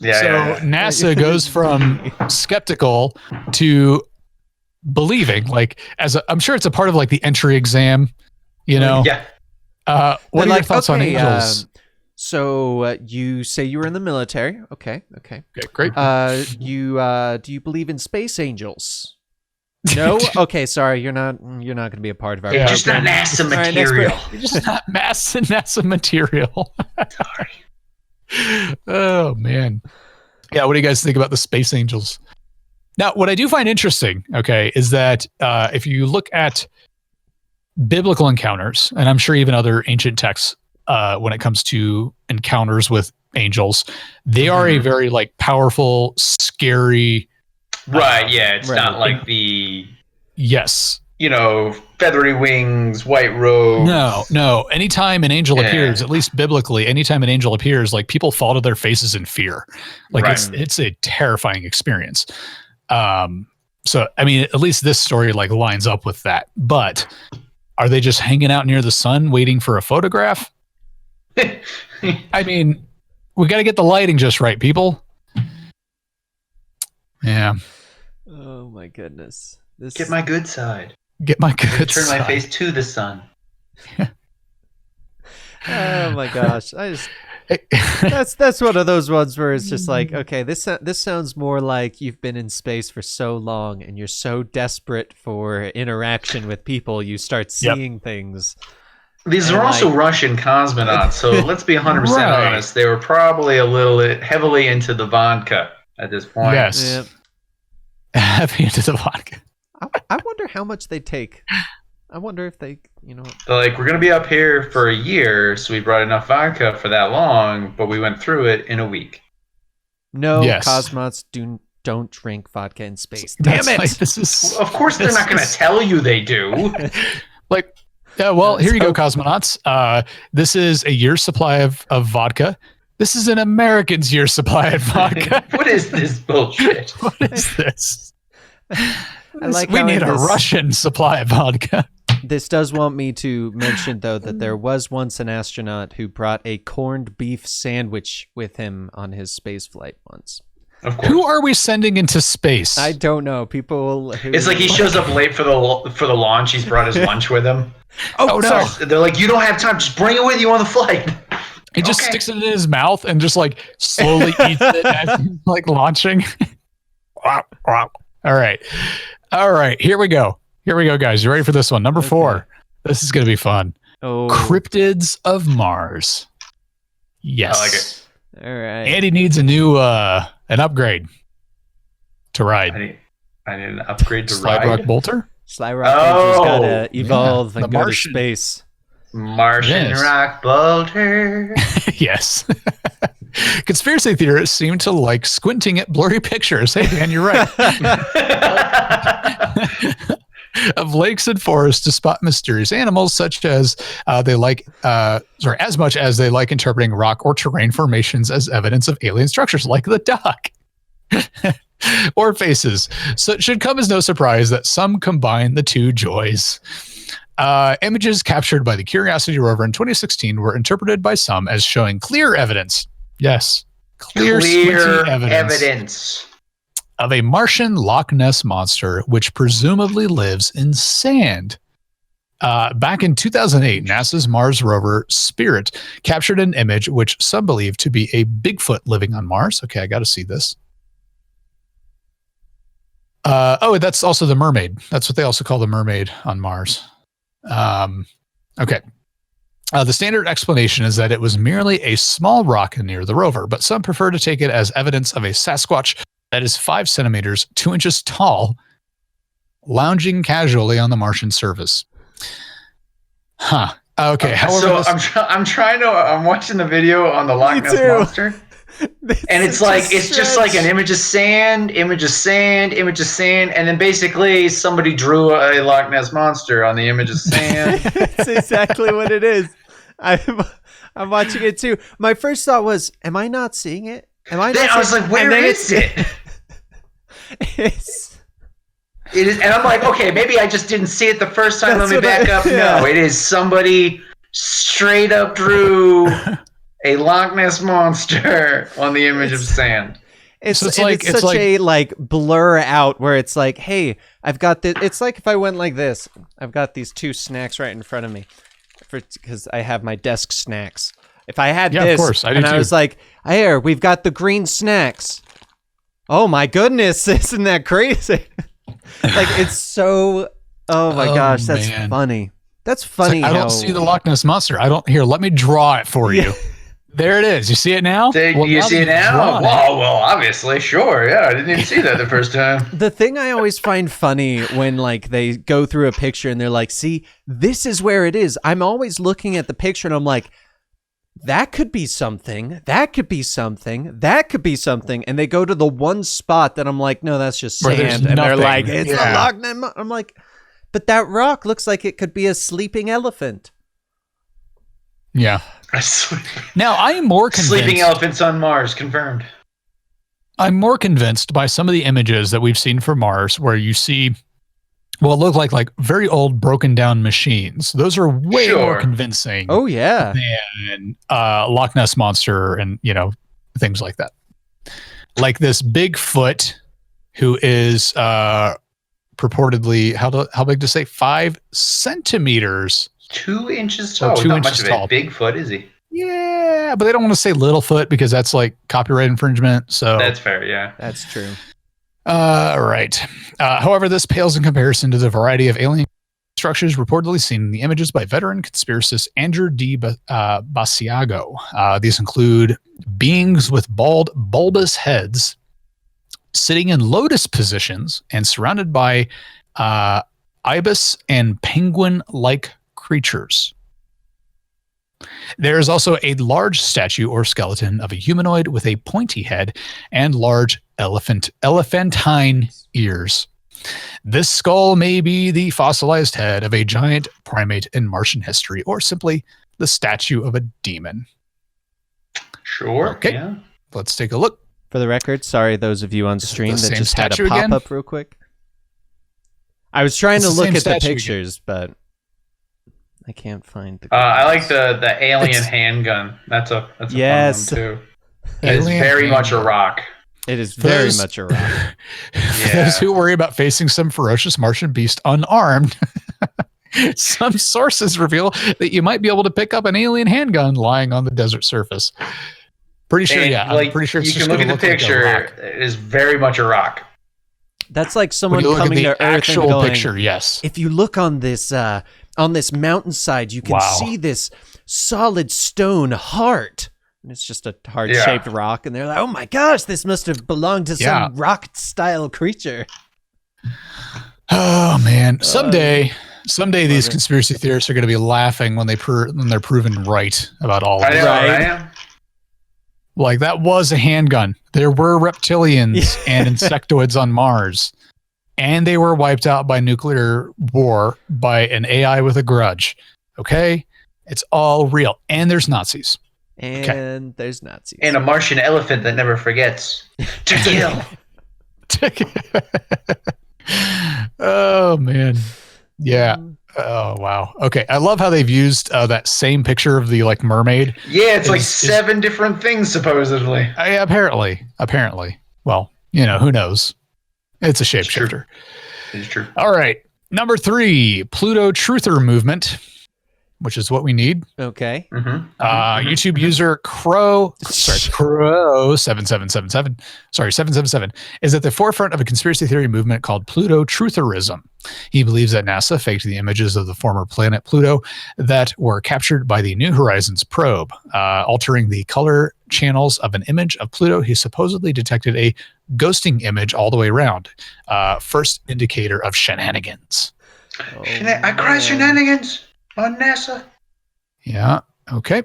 Yeah. So NASA goes from skeptical to believing. Like, I'm sure it's a part of like the entry exam. You know. Yeah. What are your thoughts on angels? So you say you were in the military. Okay. Great. Do you believe in space angels? No. Okay. Sorry, you're not going to be a part of our. You're just not NASA material. You're just not NASA material. Sorry. Oh man. Yeah. What do you guys think about the space angels? Now, what I do find interesting, okay, is that if you look at biblical encounters, and I'm sure even other ancient texts, when it comes to encounters with angels, they are a very like powerful, scary. Right. Yeah. It's not like the. Yes. Feathery wings, white robes. No. Anytime an angel appears, at least biblically, anytime an angel appears, like people fall to their faces in fear. Like it's a terrifying experience. So I mean, at least this story like lines up with that. But are they just hanging out near the sun waiting for a photograph? I mean, we got to get the lighting just right, people. Yeah. Oh my goodness. Get my good side. Get my good Turn side. my face to the sun. Oh my gosh! That's one of those ones where it's just like, okay, this sounds more like you've been in space for so long and you're so desperate for interaction with people, you start seeing things. These are also Russian cosmonauts, so let's be 100% honest. They were probably a little heavily into the vodka at this point. Yes. Heavy into the vodka. I wonder how much they take. I wonder if they, They're like, we're going to be up here for a year, so we brought enough vodka for that long, but we went through it in a week. No, cosmonauts don't drink vodka in space. Damn it! Like, of course they're not going to tell you they do. Like, yeah, well, here you go, cosmonauts. This is a year's supply of vodka. This is an American's year's supply of vodka. What is this bullshit? What is this? We need a Russian supply of vodka. This does want me to mention, though, that there was once an astronaut who brought a corned beef sandwich with him on his space flight once. Of course. Who are we sending into space? I don't know. People. It's like he shows up late for the launch. He's brought his lunch with him. Oh no! Sorry. They're like, you don't have time. Just bring it with you on the flight. He just sticks it in his mouth and just like slowly eats it as he's like launching. All right. Here we go, guys. You ready for this one? Number 4. This is gonna be fun. Oh. Cryptids of Mars. Yes. I like it. All right. Andy needs a new an upgrade to ride. I need an upgrade to Slide ride. Rock Bolter. Sly Rock Bolter's gotta evolve and go to space. Martian rock bolter. Yes. Conspiracy theorists seem to like squinting at blurry pictures. Hey, Dan, you're right. Of lakes and forests to spot mysterious animals, such as as much as they like interpreting rock or terrain formations as evidence of alien structures, like the duck. Or faces. So it should come as no surprise that some combine the two joys. Images captured by the Curiosity rover in 2016 were interpreted by some as showing clear evidence. Yes, clear evidence of a Martian Loch Ness monster, which presumably lives in sand. Back in 2008, NASA's Mars rover Spirit captured an image which some believe to be a Bigfoot living on Mars. Okay, I got to see this. That's also the mermaid. That's what they also call the mermaid on Mars. Okay. The standard explanation is that it was merely a small rock near the rover, but some prefer to take it as evidence of a Sasquatch that is 5 centimeters, 2 inches tall, lounging casually on the Martian surface. Huh. Okay. However, so I'm watching the video on the Loch Ness monster. And it's like just like an image of sand, and then basically somebody drew a Loch Ness monster on the image of sand. That's exactly what it is. I'm watching it too. My first thought was, am I not seeing it? I was like, where is it? It is, and I'm like, okay, maybe I just didn't see it the first time. Let me back up. Yeah. No, it is somebody straight up drew a Loch Ness monster on the image of sand. It's such a blur out where it's like, hey, I've got this. It's like if I went like this, I've got these 2 snacks right in front of me, because I have my desk snacks. If I had this, of course, I was like, here, we've got the green snacks. Oh my goodness, isn't that crazy? Like, it's so. Oh my gosh, that's funny. That's funny. I don't see the Loch Ness monster. Let me draw it for you. There it is. You see it now? You see it now? Well, obviously, sure. Yeah, I didn't even see that the first time. The thing I always find funny when they go through a picture and they're like, see, this is where it is. I'm always looking at the picture and I'm like, that could be something. That could be something. That could be something. And they go to the one spot that I'm like, no, that's just sand. And they're like, it's the Loch Ness. I'm like, but that rock looks like it could be a sleeping elephant. Yeah. Now, I am more convinced. Sleeping elephants on Mars, confirmed. I'm more convinced by some of the images that we've seen for Mars where you see what look like very old broken down machines. Those are way more convincing. Oh, yeah. Than Loch Ness Monster and, things like that. Like this Bigfoot who is purportedly, how big to say, 5 centimeters. 2 inches tall. 2 inches tall. Bigfoot, is he? Yeah, but they don't want to say Littlefoot because that's like copyright infringement. So that's fair. Yeah, that's true. Right. However, this pales in comparison to the variety of alien structures reportedly seen in the images by veteran conspiracist Andrew D. Basiago. These include beings with bulbous heads sitting in lotus positions and surrounded by ibis and penguin-like creatures. There is also a large statue or skeleton of a humanoid with a pointy head and large elephantine ears. This skull may be the fossilized head of a giant primate in Martian history, or simply the statue of a demon. Sure. Okay. Yeah. Let's take a look. For the record, sorry, those of you on stream that just had a pop up real quick. I was trying to look at the pictures, but I can't find the. I like the alien handgun. That's a fun one too. It is very much a rock. It is very much a rock. For those who worry about facing some ferocious Martian beast unarmed, some sources reveal that you might be able to pick up an alien handgun lying on the desert surface. Pretty sure, I'm pretty sure it's you can look at the picture. It is very much a rock. That's like someone coming to Earth and going, picture, yes. If you look on this mountainside, you can see this solid stone heart. And it's just a heart-shaped rock. And they're like, oh my gosh, this must have belonged to some rock-style creature. Oh, man. Someday these conspiracy theorists are going to be laughing when they're proven right about all of this. Right? Like, that was a handgun. There were reptilians and insectoids on Mars. And they were wiped out by nuclear war by an AI with a grudge. Okay? It's all real. And there's Nazis. And there's Nazis. And a Martian elephant that never forgets to kill. Oh, man. Yeah. Oh wow. Okay, I love how they've used that same picture of the like mermaid. Yeah, it's like 7 different things supposedly. Apparently. Well, who knows? It's a shapeshifter. It's true. All right, number 3, Pluto Truther movement, which is what we need. Okay. YouTube user Crow 777 is at the forefront of a conspiracy theory movement called Pluto Trutherism. He believes that NASA faked the images of the former planet Pluto that were captured by the New Horizons probe, altering the color channels of an image of Pluto. He supposedly detected a ghosting image all the way around. First indicator of shenanigans. I cry shenanigans on NASA. Yeah. Okay.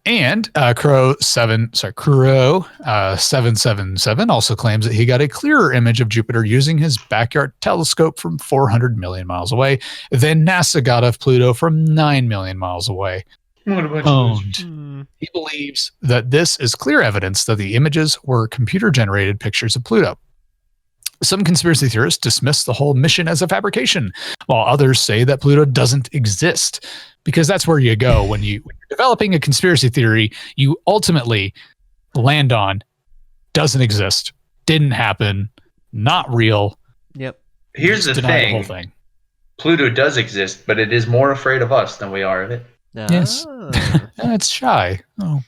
And Crow 777 also claims that he got a clearer image of Jupiter using his backyard telescope from 400 million miles away than NASA got of Pluto from 9 million miles away. What about Owned. He believes that this is clear evidence that the images were computer-generated pictures of Pluto. Some conspiracy theorists dismiss the whole mission as a fabrication, while others say that Pluto doesn't exist, because that's where you go when you're developing a conspiracy theory. You ultimately land on doesn't exist, didn't happen, not real. Yep. Here's the deny thing. The whole thing. Pluto does exist, but it is more afraid of us than we are of it. Yes. It's shy. Oh.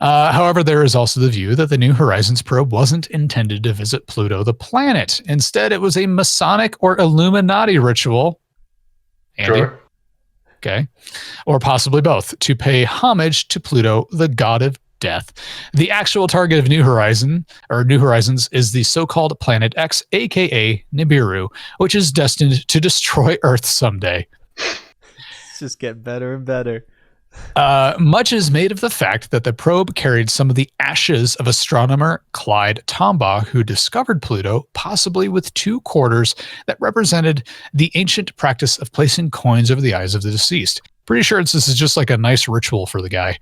However, there is also the view that the New Horizons probe wasn't intended to visit Pluto, the planet. Instead, it was a Masonic or Illuminati ritual. Andy? Sure. Okay. Or possibly both, to pay homage to Pluto, the god of death. The actual target of New Horizons is the so-called Planet X, aka Nibiru, which is destined to destroy Earth someday. It's just getting better and better. Much is made of the fact that the probe carried some of the ashes of astronomer Clyde Tombaugh, who discovered Pluto, possibly with 2 quarters that represented the ancient practice of placing coins over the eyes of the deceased. Pretty sure this is just like a nice ritual for the guy.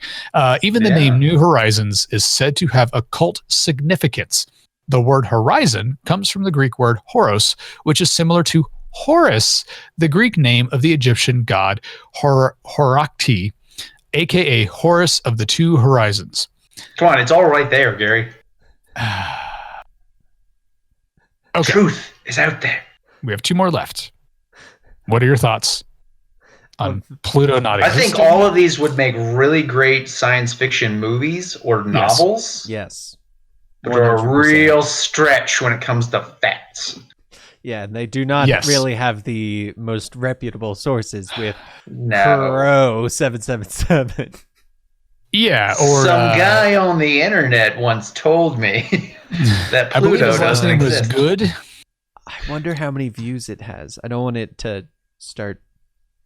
Even the name New Horizons is said to have occult significance. The word horizon comes from the Greek word horos, which is similar to Horus, the Greek name of the Egyptian god Horakti, aka Horus of the 2 horizons. Come on, it's all right there, Gary. Okay. Truth is out there. We have 2 more left. What are your thoughts on Pluto not existing? I think all of these would make really great science fiction movies or novels. Yes. But they're a real stretch when it comes to facts. Yeah, and they do not really have the most reputable sources with Crow 777. Yeah, or some guy on the internet once told me that Pluto doesn't exist. Was good. I wonder how many views it has. I don't want it to start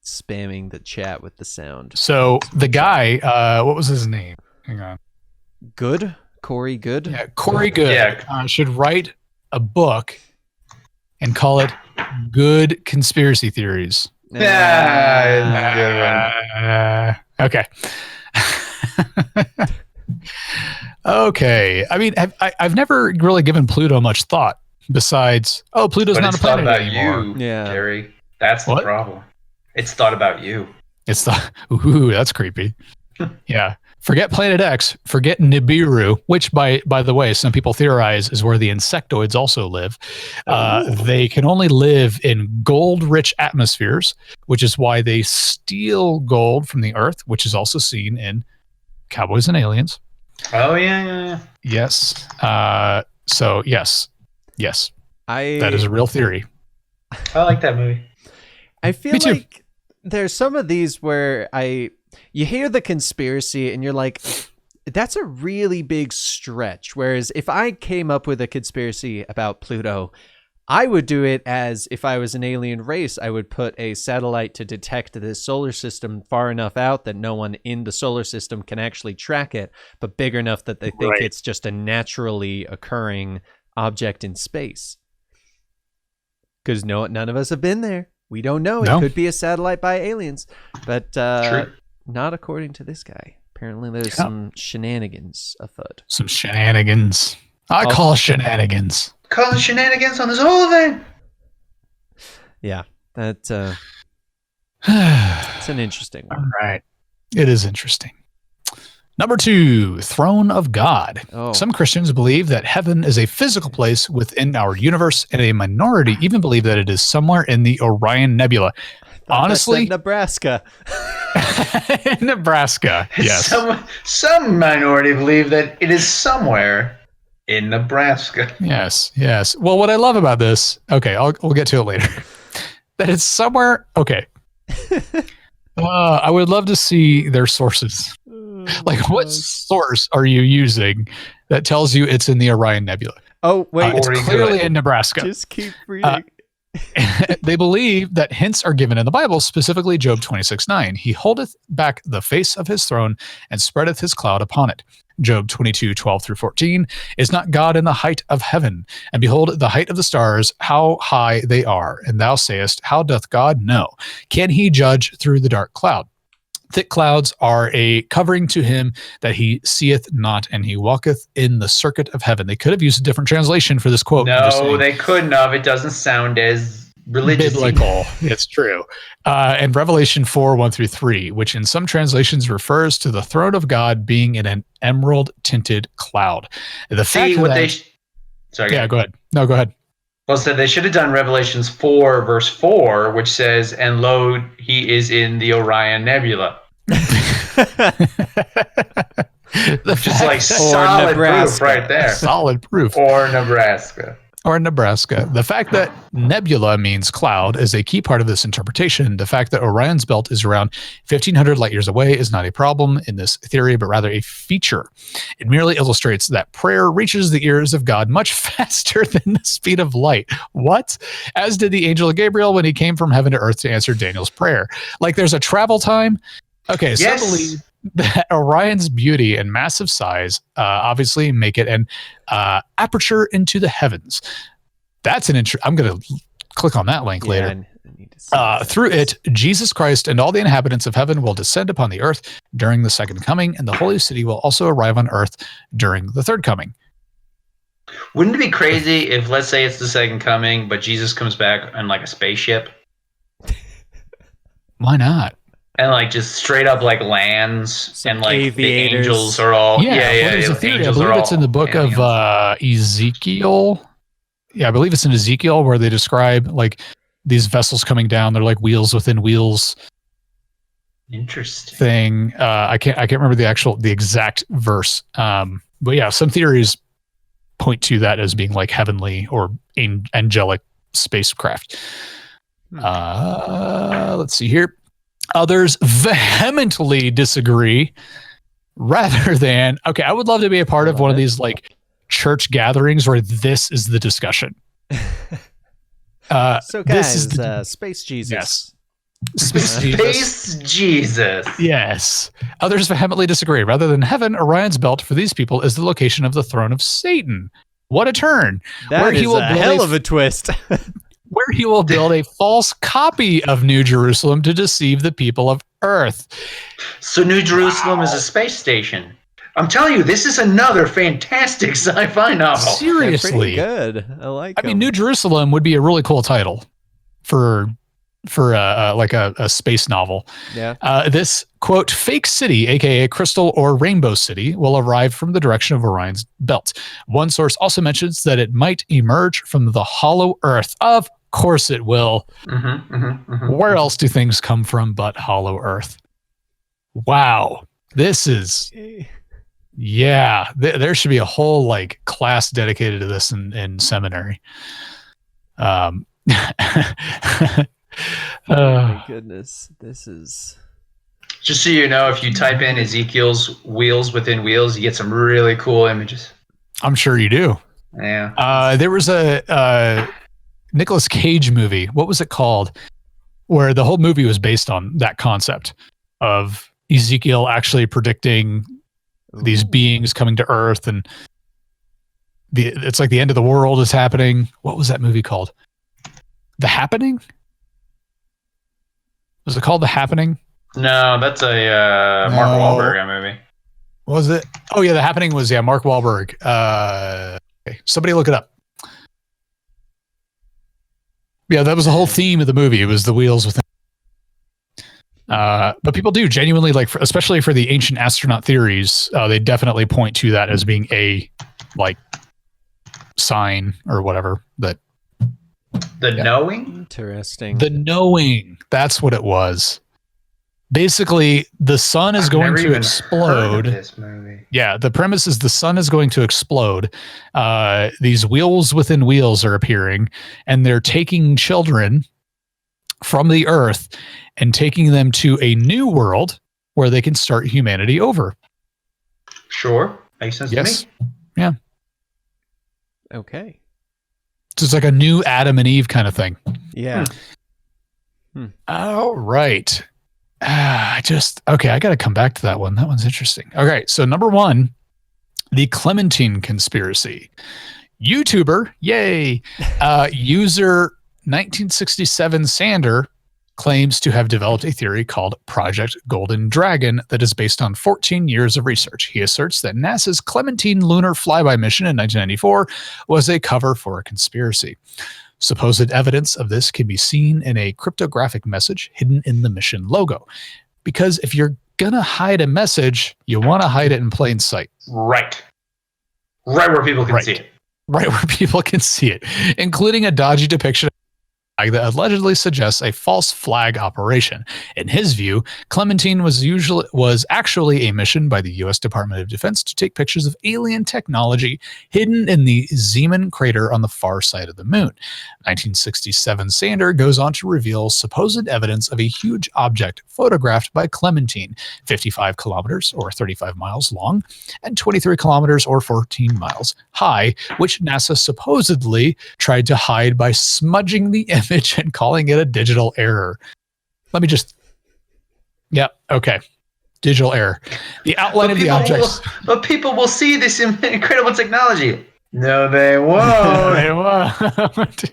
spamming the chat with the sound. So the guy, what was his name? Hang on. Good? Corey Good? Yeah, Corey Good should write a book and call it Good Conspiracy Theories. Okay. Okay. I mean, I've never really given Pluto much thought besides, Pluto's not a planet anymore. Gary. That's the problem. It's thought about you. That's creepy. Yeah. Forget Planet X, forget Nibiru, which by the way, some people theorize is where the insectoids also live. They can only live in gold-rich atmospheres, which is why they steal gold from the Earth, which is also seen in Cowboys and Aliens. Oh, yeah. Yes. So, yes. That is a real theory. I like that movie. I feel like there's some of these where you hear the conspiracy and you're like, that's a really big stretch. Whereas if I came up with a conspiracy about Pluto, I would do it as if I was an alien race. I would put a satellite to detect this solar system far enough out that no one in the solar system can actually track it, but big enough that they think it's just a naturally occurring object in space. Because none of us have been there. We don't know. It could be a satellite by aliens, but not according to this guy. Apparently, there's some shenanigans afoot. Some shenanigans. I call shenanigans. Calling shenanigans on this whole thing. Yeah. It's an interesting one. All right. It is interesting. Number 2, Throne of God. Oh. Some Christians believe that heaven is a physical place within our universe, and a minority even believe that it is somewhere in the Orion Nebula. Honestly, Nebraska. Nebraska. Yes. Some minority believe that it is somewhere in Nebraska. Yes. Yes. Well, what I love about this, okay, we'll get to it later. That it's somewhere. Okay. I would love to see their sources. Like, what source are you using that tells you it's in the Orion Nebula? Oh, wait. It's clearly in Nebraska. Just keep reading. They believe that hints are given in the Bible, specifically Job 26:9. He holdeth back the face of his throne and spreadeth his cloud upon it. Job 22:12-14. Is not God in the height of heaven? And behold, the height of the stars, how high they are. And thou sayest, how doth God know? Can he judge through the dark cloud? Thick clouds are a covering to him that he seeth not, and he walketh in the circuit of heaven. They could have used a different translation for this quote. No, they couldn't have. It doesn't sound as religious. Biblical. It's true. And Revelation 4:1-3, which in some translations refers to the throne of God being in an emerald tinted cloud. Sorry. Yeah, go ahead. No, go ahead. Well, so they should have done Revelations 4:4, which says, "And lo, he is in the Orion Nebula." Just like solid proof right there. Solid proof. Or Nebraska. Or Nebraska. The fact that nebula means cloud is a key part of this interpretation. The fact that Orion's belt is around 1,500 light years away is not a problem in this theory, but rather a feature. It merely illustrates that prayer reaches the ears of God much faster than the speed of light. What? As did the angel Gabriel when he came from heaven to earth to answer Daniel's prayer. Like there's a travel time. Okay, so yes. I believe that Orion's beauty and massive size obviously make it an aperture into the heavens. That's an I'm going to click on that link later. I need to see through it, Jesus Christ and all the inhabitants of heaven will descend upon the earth during the second coming, and the holy city will also arrive on earth during the third coming. Wouldn't it be crazy if, let's say it's the second coming, but Jesus comes back on like a spaceship? Why not? And like just straight up like lands Some and like aviators. the angels are all Well, there's a theory. I believe it's in the book of Ezekiel. Yeah, I believe it's in Ezekiel where they describe like these vessels coming down. They're like wheels within wheels. Interesting thing. I can't remember the exact verse. But yeah, some theories point to that as being like heavenly or angelic spacecraft. Let's see here. Others vehemently disagree rather than, okay, I would love to be a part of one of these like church gatherings where this is the discussion. So guys, this is Space Jesus. Yes. Space Jesus. Yes. Others vehemently disagree. Rather than heaven, Orion's belt for these people is the location of the throne of Satan. What a turn. That is a hell of a twist. Where he will build a false copy of New Jerusalem to deceive the people of Earth. So New Jerusalem is a space station. I'm telling you, this is another fantastic sci-fi novel. Seriously. Good. I like I mean, New Jerusalem would be a really cool title for like a space novel. Yeah. This quote fake city, aka Crystal or Rainbow City, will arrive from the direction of Orion's belt. One source also mentions that it might emerge from the hollow Earth. Of course it will. Where else do things come from but hollow Earth? Wow. This is there should be a whole like class dedicated to this in seminary. Oh my goodness. This is just so you know, if you type in Ezekiel's wheels within wheels, you get some really cool images. I'm sure you do. Yeah. There was a Nicolas Cage movie. What was it called? Where the whole movie was based on that concept of Ezekiel actually predicting these beings coming to Earth, and it's like the end of the world is happening. What was that movie called? The Happening? Was it called The Happening? No, that's a Mark Wahlberg movie. Was it? Oh yeah, The Happening was Mark Wahlberg. Okay. Somebody look it up. Yeah, that was the whole theme of the movie. It was the wheels within. But people do genuinely like, especially for the ancient astronaut theories, they definitely point to that as being a like sign or whatever that knowing. Interesting. The knowing, that's what it was. Basically, the sun is going to explode. This movie. Yeah, the premise is the sun is going to explode. These wheels within wheels are appearing, and they're taking children from the Earth and taking them to a new world where they can start humanity over. Sure, makes sense to me. Yeah. Okay. So it's like a new Adam and Eve kind of thing. Yeah. All right. I got to come back to that one. That one's interesting. Okay, so number 1, the Clementine conspiracy. YouTuber, yay, user 1967 Sander claims to have developed a theory called Project Golden Dragon that is based on 14 years of research. He asserts that NASA's Clementine lunar flyby mission in 1994 was a cover for a conspiracy. Supposed evidence of this can be seen in a cryptographic message hidden in the mission logo. Because if you're going to hide a message, you want to hide it in plain sight. Right where people can see it. Right where people can see it, including a dodgy depiction that allegedly suggests a false flag operation. In his view, Clementine was actually a mission by the U.S. Department of Defense to take pictures of alien technology hidden in the Zeeman crater on the far side of the moon. 1967 Sander goes on to reveal supposed evidence of a huge object photographed by Clementine, 55 kilometers or 35 miles long and 23 kilometers or 14 miles high, which NASA supposedly tried to hide by smudging the image and calling it a digital error. Okay. Digital error. The outline of the objects. But people will see this incredible technology. No, they won't. They won't.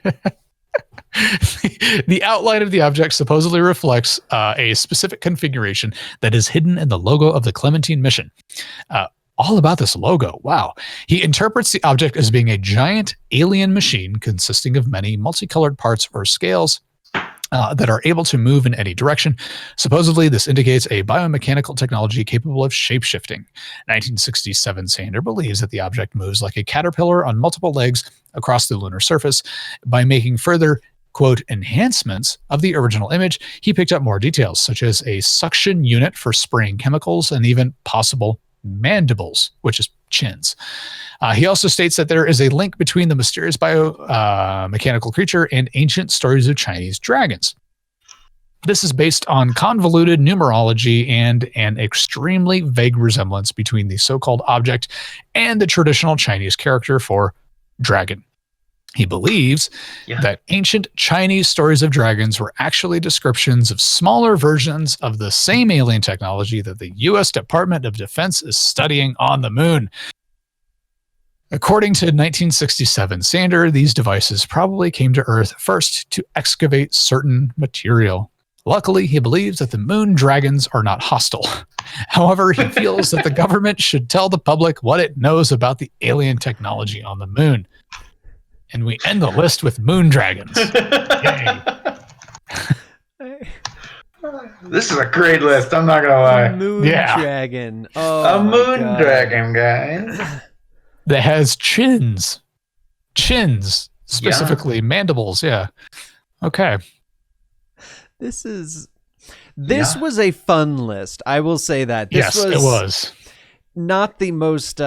The outline of the object supposedly reflects a specific configuration that is hidden in the logo of the Clementine mission. All about this logo. Wow. He interprets the object as being a giant alien machine consisting of many multicolored parts or scales that are able to move in any direction. Supposedly, this indicates a biomechanical technology capable of shapeshifting. 1967 Sander believes that the object moves like a caterpillar on multiple legs across the lunar surface. By making further quote, enhancements of the original image, he picked up more details, such as a suction unit for spraying chemicals and even possible mandibles, which is chins. He also states that there is a link between the mysterious biomechanical creature and ancient stories of Chinese dragons. This is based on convoluted numerology and an extremely vague resemblance between the so-called object and the traditional Chinese character for dragon. He believes that ancient Chinese stories of dragons were actually descriptions of smaller versions of the same alien technology that the U.S. Department of Defense is studying on the moon. According to 1967 Sander, these devices probably came to Earth first to excavate certain material. Luckily, he believes that the moon dragons are not hostile. However, he feels that the government should tell the public what it knows about the alien technology on the moon. And we end the list with moon dragons. This is a great list. I'm not gonna lie. Moon dragon. Oh, a moon dragon, guys. That has chins, specifically mandibles. Yeah. Okay. This was a fun list. I will say that. It was not the most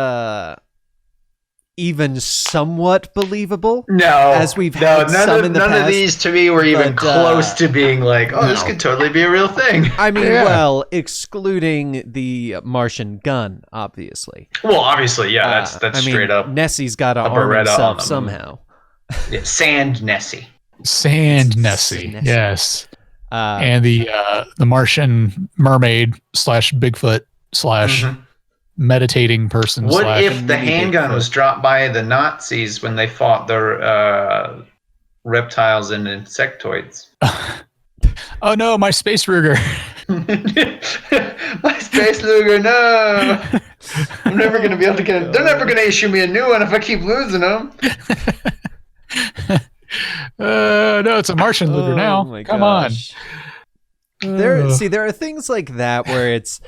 even somewhat believable. No, as we've had some in the past. None of these to me were even close to being like, this could totally be a real thing. I mean, well, excluding the Martian gun, obviously. Well, obviously, yeah, that's straight up. Nessie's got to arm himself somehow. Yeah, Sand Nessie. Yes. And the Martian mermaid / Bigfoot / meditating person. What if the handgun was dropped by the Nazis when they fought the reptiles and insectoids? Oh no, my Space Ruger. My Space Ruger, no. I'm never going to be able to get it. They're never going to issue me a new one if I keep losing them. No, it's a Martian looter now. my Come gosh. on. There are things like that where it's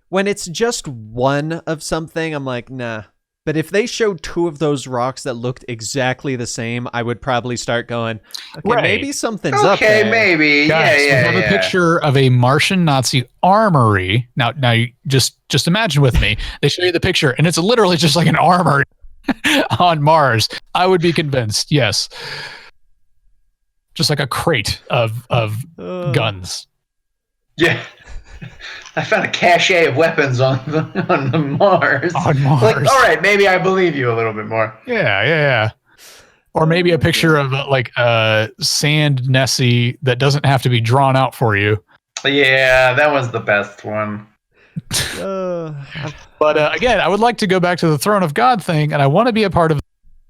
when it's just one of something, I'm like, nah. But if they showed two of those rocks that looked exactly the same, I would probably start going, okay, maybe something's up there. Okay, maybe. Guys, we have a picture of a Martian Nazi armory. Now you just imagine with me. They show you the picture, and it's literally just like an armory on Mars. I would be convinced. Yes, just like a crate of guns. Yeah. I found a cache of weapons on the Mars. On Mars. Like, all right, maybe I believe you a little bit more. Yeah. Or maybe a picture of like a sand Nessie that doesn't have to be drawn out for you. Yeah, that was the best one. But again, I would like to go back to the Throne of God thing, and I want to be a part of the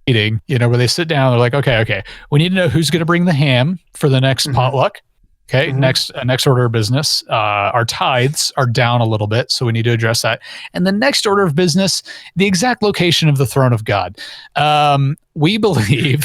meeting, where they sit down, they're like, okay, we need to know who's going to bring the ham for the next potluck. Okay, next order of business. Our tithes are down a little bit, so we need to address that. And the next order of business, the exact location of the throne of God. We believe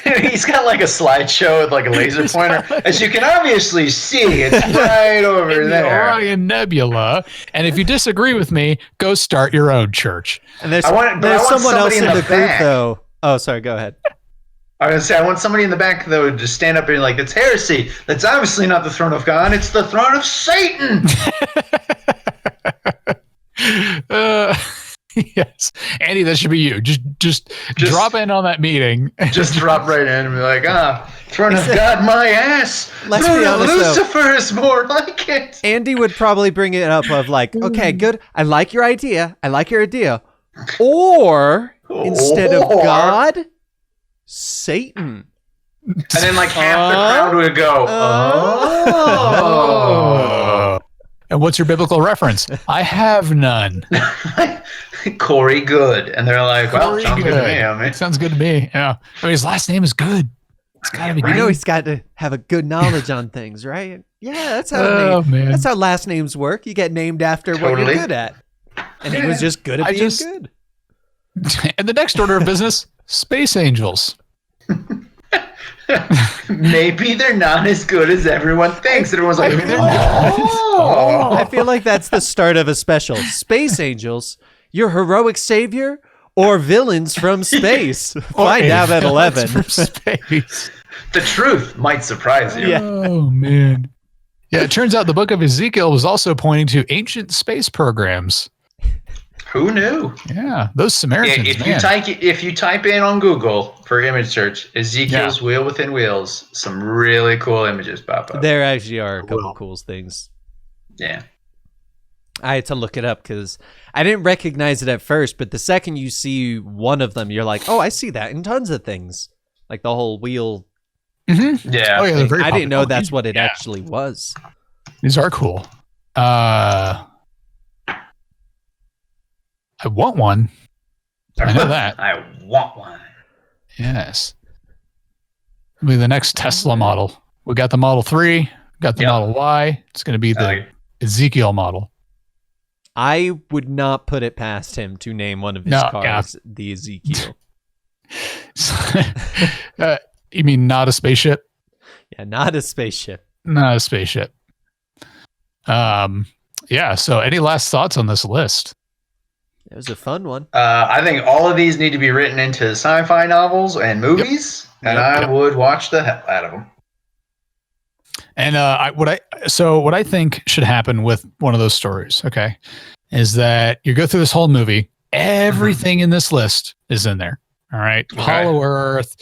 he's got like a slideshow with like a laser pointer, as you can obviously see. It's right over in there, the Orion Nebula. And if you disagree with me, go start your own church. And there's someone else in the group, though. Oh, sorry. Go ahead. I was going to say, I want somebody in the back, though, to stand up and be like, that's heresy. That's obviously not the throne of God. It's the throne of Satan. Yes. Andy, that should be you. Just drop in on that meeting. Just drop right in and be like, throne of God, my ass. Let's be honest, Lucifer is more like it. Andy would probably bring it up of like, okay, good. I like your idea. Or instead of God, Satan. And then like half the crowd would go, oh. And what's your biblical reference? I have none. Corey Good. And they're like, well, sounds good to me. I mean. Sounds good to me. Yeah. I mean, his last name is Good. It's gotta be good. He's got to have a good knowledge on things, right? Yeah, that's how that's how last names work. You get named after what you're good at. And he was just good at being good. And the next order of business, space angels. Maybe they're not as good as everyone thinks. Everyone's like, oh. I feel like that's the start of a special. Space angels, your heroic savior, or villains from space. Find out at 11. From space. The truth might surprise you. Yeah. Oh, man. Yeah, it turns out the book of Ezekiel was also pointing to ancient space programs. Who knew? Yeah, those Samaritans. If you type in on Google for image search, Ezekiel's Wheel Within Wheels, some really cool images pop up. There actually are a couple cool things. Yeah. I had to look it up because I didn't recognize it at first, but the second you see one of them, you're like, oh, I see that in tons of things. Like the whole wheel. Mm-hmm. Yeah. Oh, yeah, I didn't know that's what it actually was. These are cool. I want one. I know that. I want one. Yes. It'll be the next Tesla model. We got the Model 3, got the Model Y. It's going to be the Ezekiel model. I would not put it past him to name one of his cars the Ezekiel. You mean not a spaceship? Yeah, not a spaceship. Not a spaceship. Yeah, so any last thoughts on this list? It was a fun one. I think all of these need to be written into sci-fi novels and movies, and I would watch the hell out of them. And what I think should happen with one of those stories, okay, is that you go through this whole movie, everything in this list is in there. All right, okay. Hollow Earth,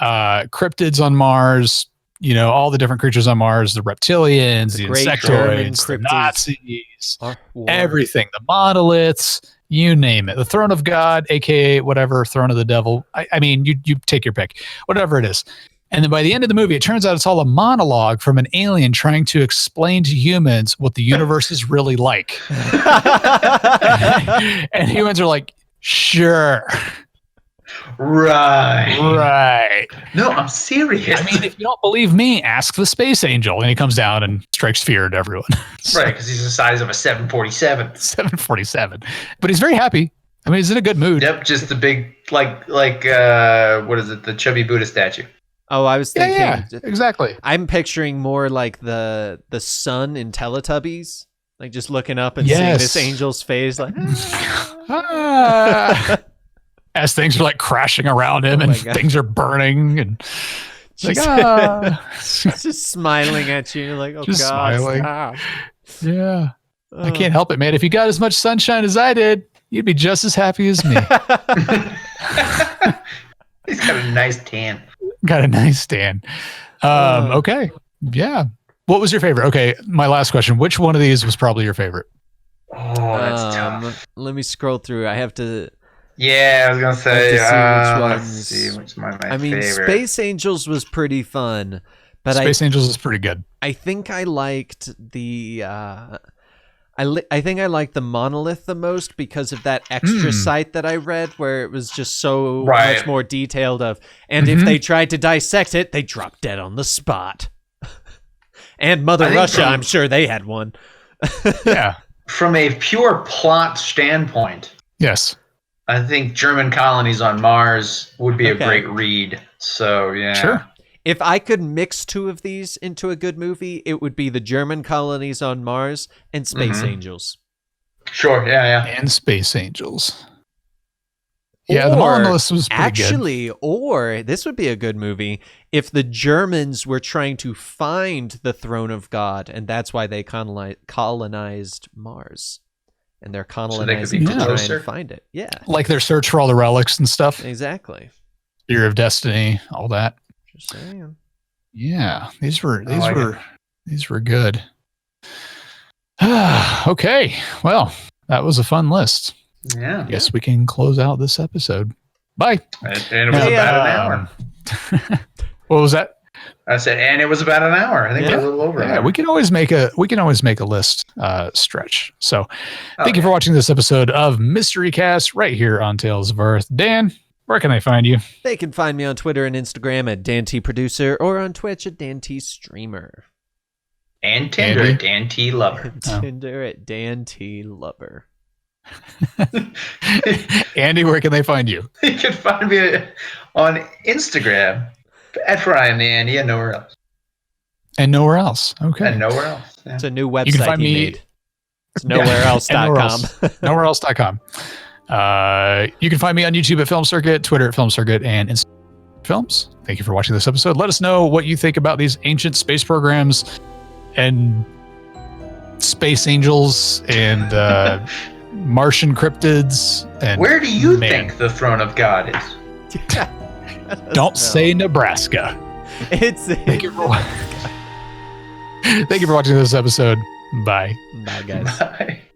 cryptids on Mars, all the different creatures on Mars, the reptilians, the insectoids, the Nazis, everything, the monoliths. You name it. The Throne of God, aka whatever, Throne of the Devil. I mean, you take your pick, whatever it is. And then by the end of the movie, it turns out it's all a monologue from an alien trying to explain to humans what the universe is really like. And humans are like, sure. Right. No, I'm serious. I mean, if you don't believe me, ask the space angel. And he comes down and strikes fear into everyone. Right, because he's the size of a 747. 747. But he's very happy. I mean, he's in a good mood. Yep, just the big like what is it? The chubby Buddha statue. Oh, I was thinking. Yeah, exactly. I'm picturing more like the sun in Teletubbies, like just looking up and seeing this angel's face, like. As things are like crashing around him and things are burning and just smiling at you, like, oh just God, smiling. stop. Yeah, I can't help it, man. If you got as much sunshine as I did, you'd be just as happy as me. He's got a nice tan. Got a nice tan. Okay, yeah. What was your favorite? Okay, my last question. Which one of these was probably your favorite? Oh, that's tough. Let me scroll through. I have to. Yeah, I was gonna say. Let's see which one my I mean, favorite. Space Angels was pretty fun, but Space Angels is pretty good. I think I liked the. I think I liked the monolith the most because of that extra site that I read, where it was just so much more detailed. And if they tried to dissect it, they dropped dead on the spot. And Mother Russia, I'm sure they had one. Yeah. From a pure plot standpoint, yes, I think German colonies on Mars would be a great read. So yeah, sure. If I could mix two of these into a good movie, it would be the German colonies on Mars and Space Angels. Sure, yeah. And Space Angels. Yeah, the monolith was pretty good. Or this would be a good movie if the Germans were trying to find the throne of God, and that's why they colonized Mars. And they're colonizing to try and find it. Yeah. Like their search for all the relics and stuff. Exactly. Spear of Destiny, all that. Just saying. Yeah, these were good. Okay, well, that was a fun list. Yeah. Guess we can close out this episode. Bye. And it was about an hour. What was that? I said, and it was about an hour. I think it was a little over. Yeah, we can always make a list stretch. So, thank you for watching this episode of Mystery Cast right here on Tales of Earth. Dan, where can I find you? They can find me on Twitter and Instagram at DanTProducer or on Twitch at DanTStreamer. And Tinder at DanTLover. Tinder at DanTLover. Andy, where can they find you? You can find me on Instagram at Brian the Andy and nowhere else. And nowhere else. Okay. And nowhere else. Yeah. It's a new website you can find me made. It's nowhereelse.com. Nowhereelse.com. You can find me on YouTube at Film Circuit, Twitter at Film Circuit, and Instagram Films. Thank you for watching this episode. Let us know what you think about these ancient space programs and space angels and Martian cryptids. And where do you think the throne of God is? Don't say Nebraska. Thank you for watching this episode. Bye. Bye, guys. Bye.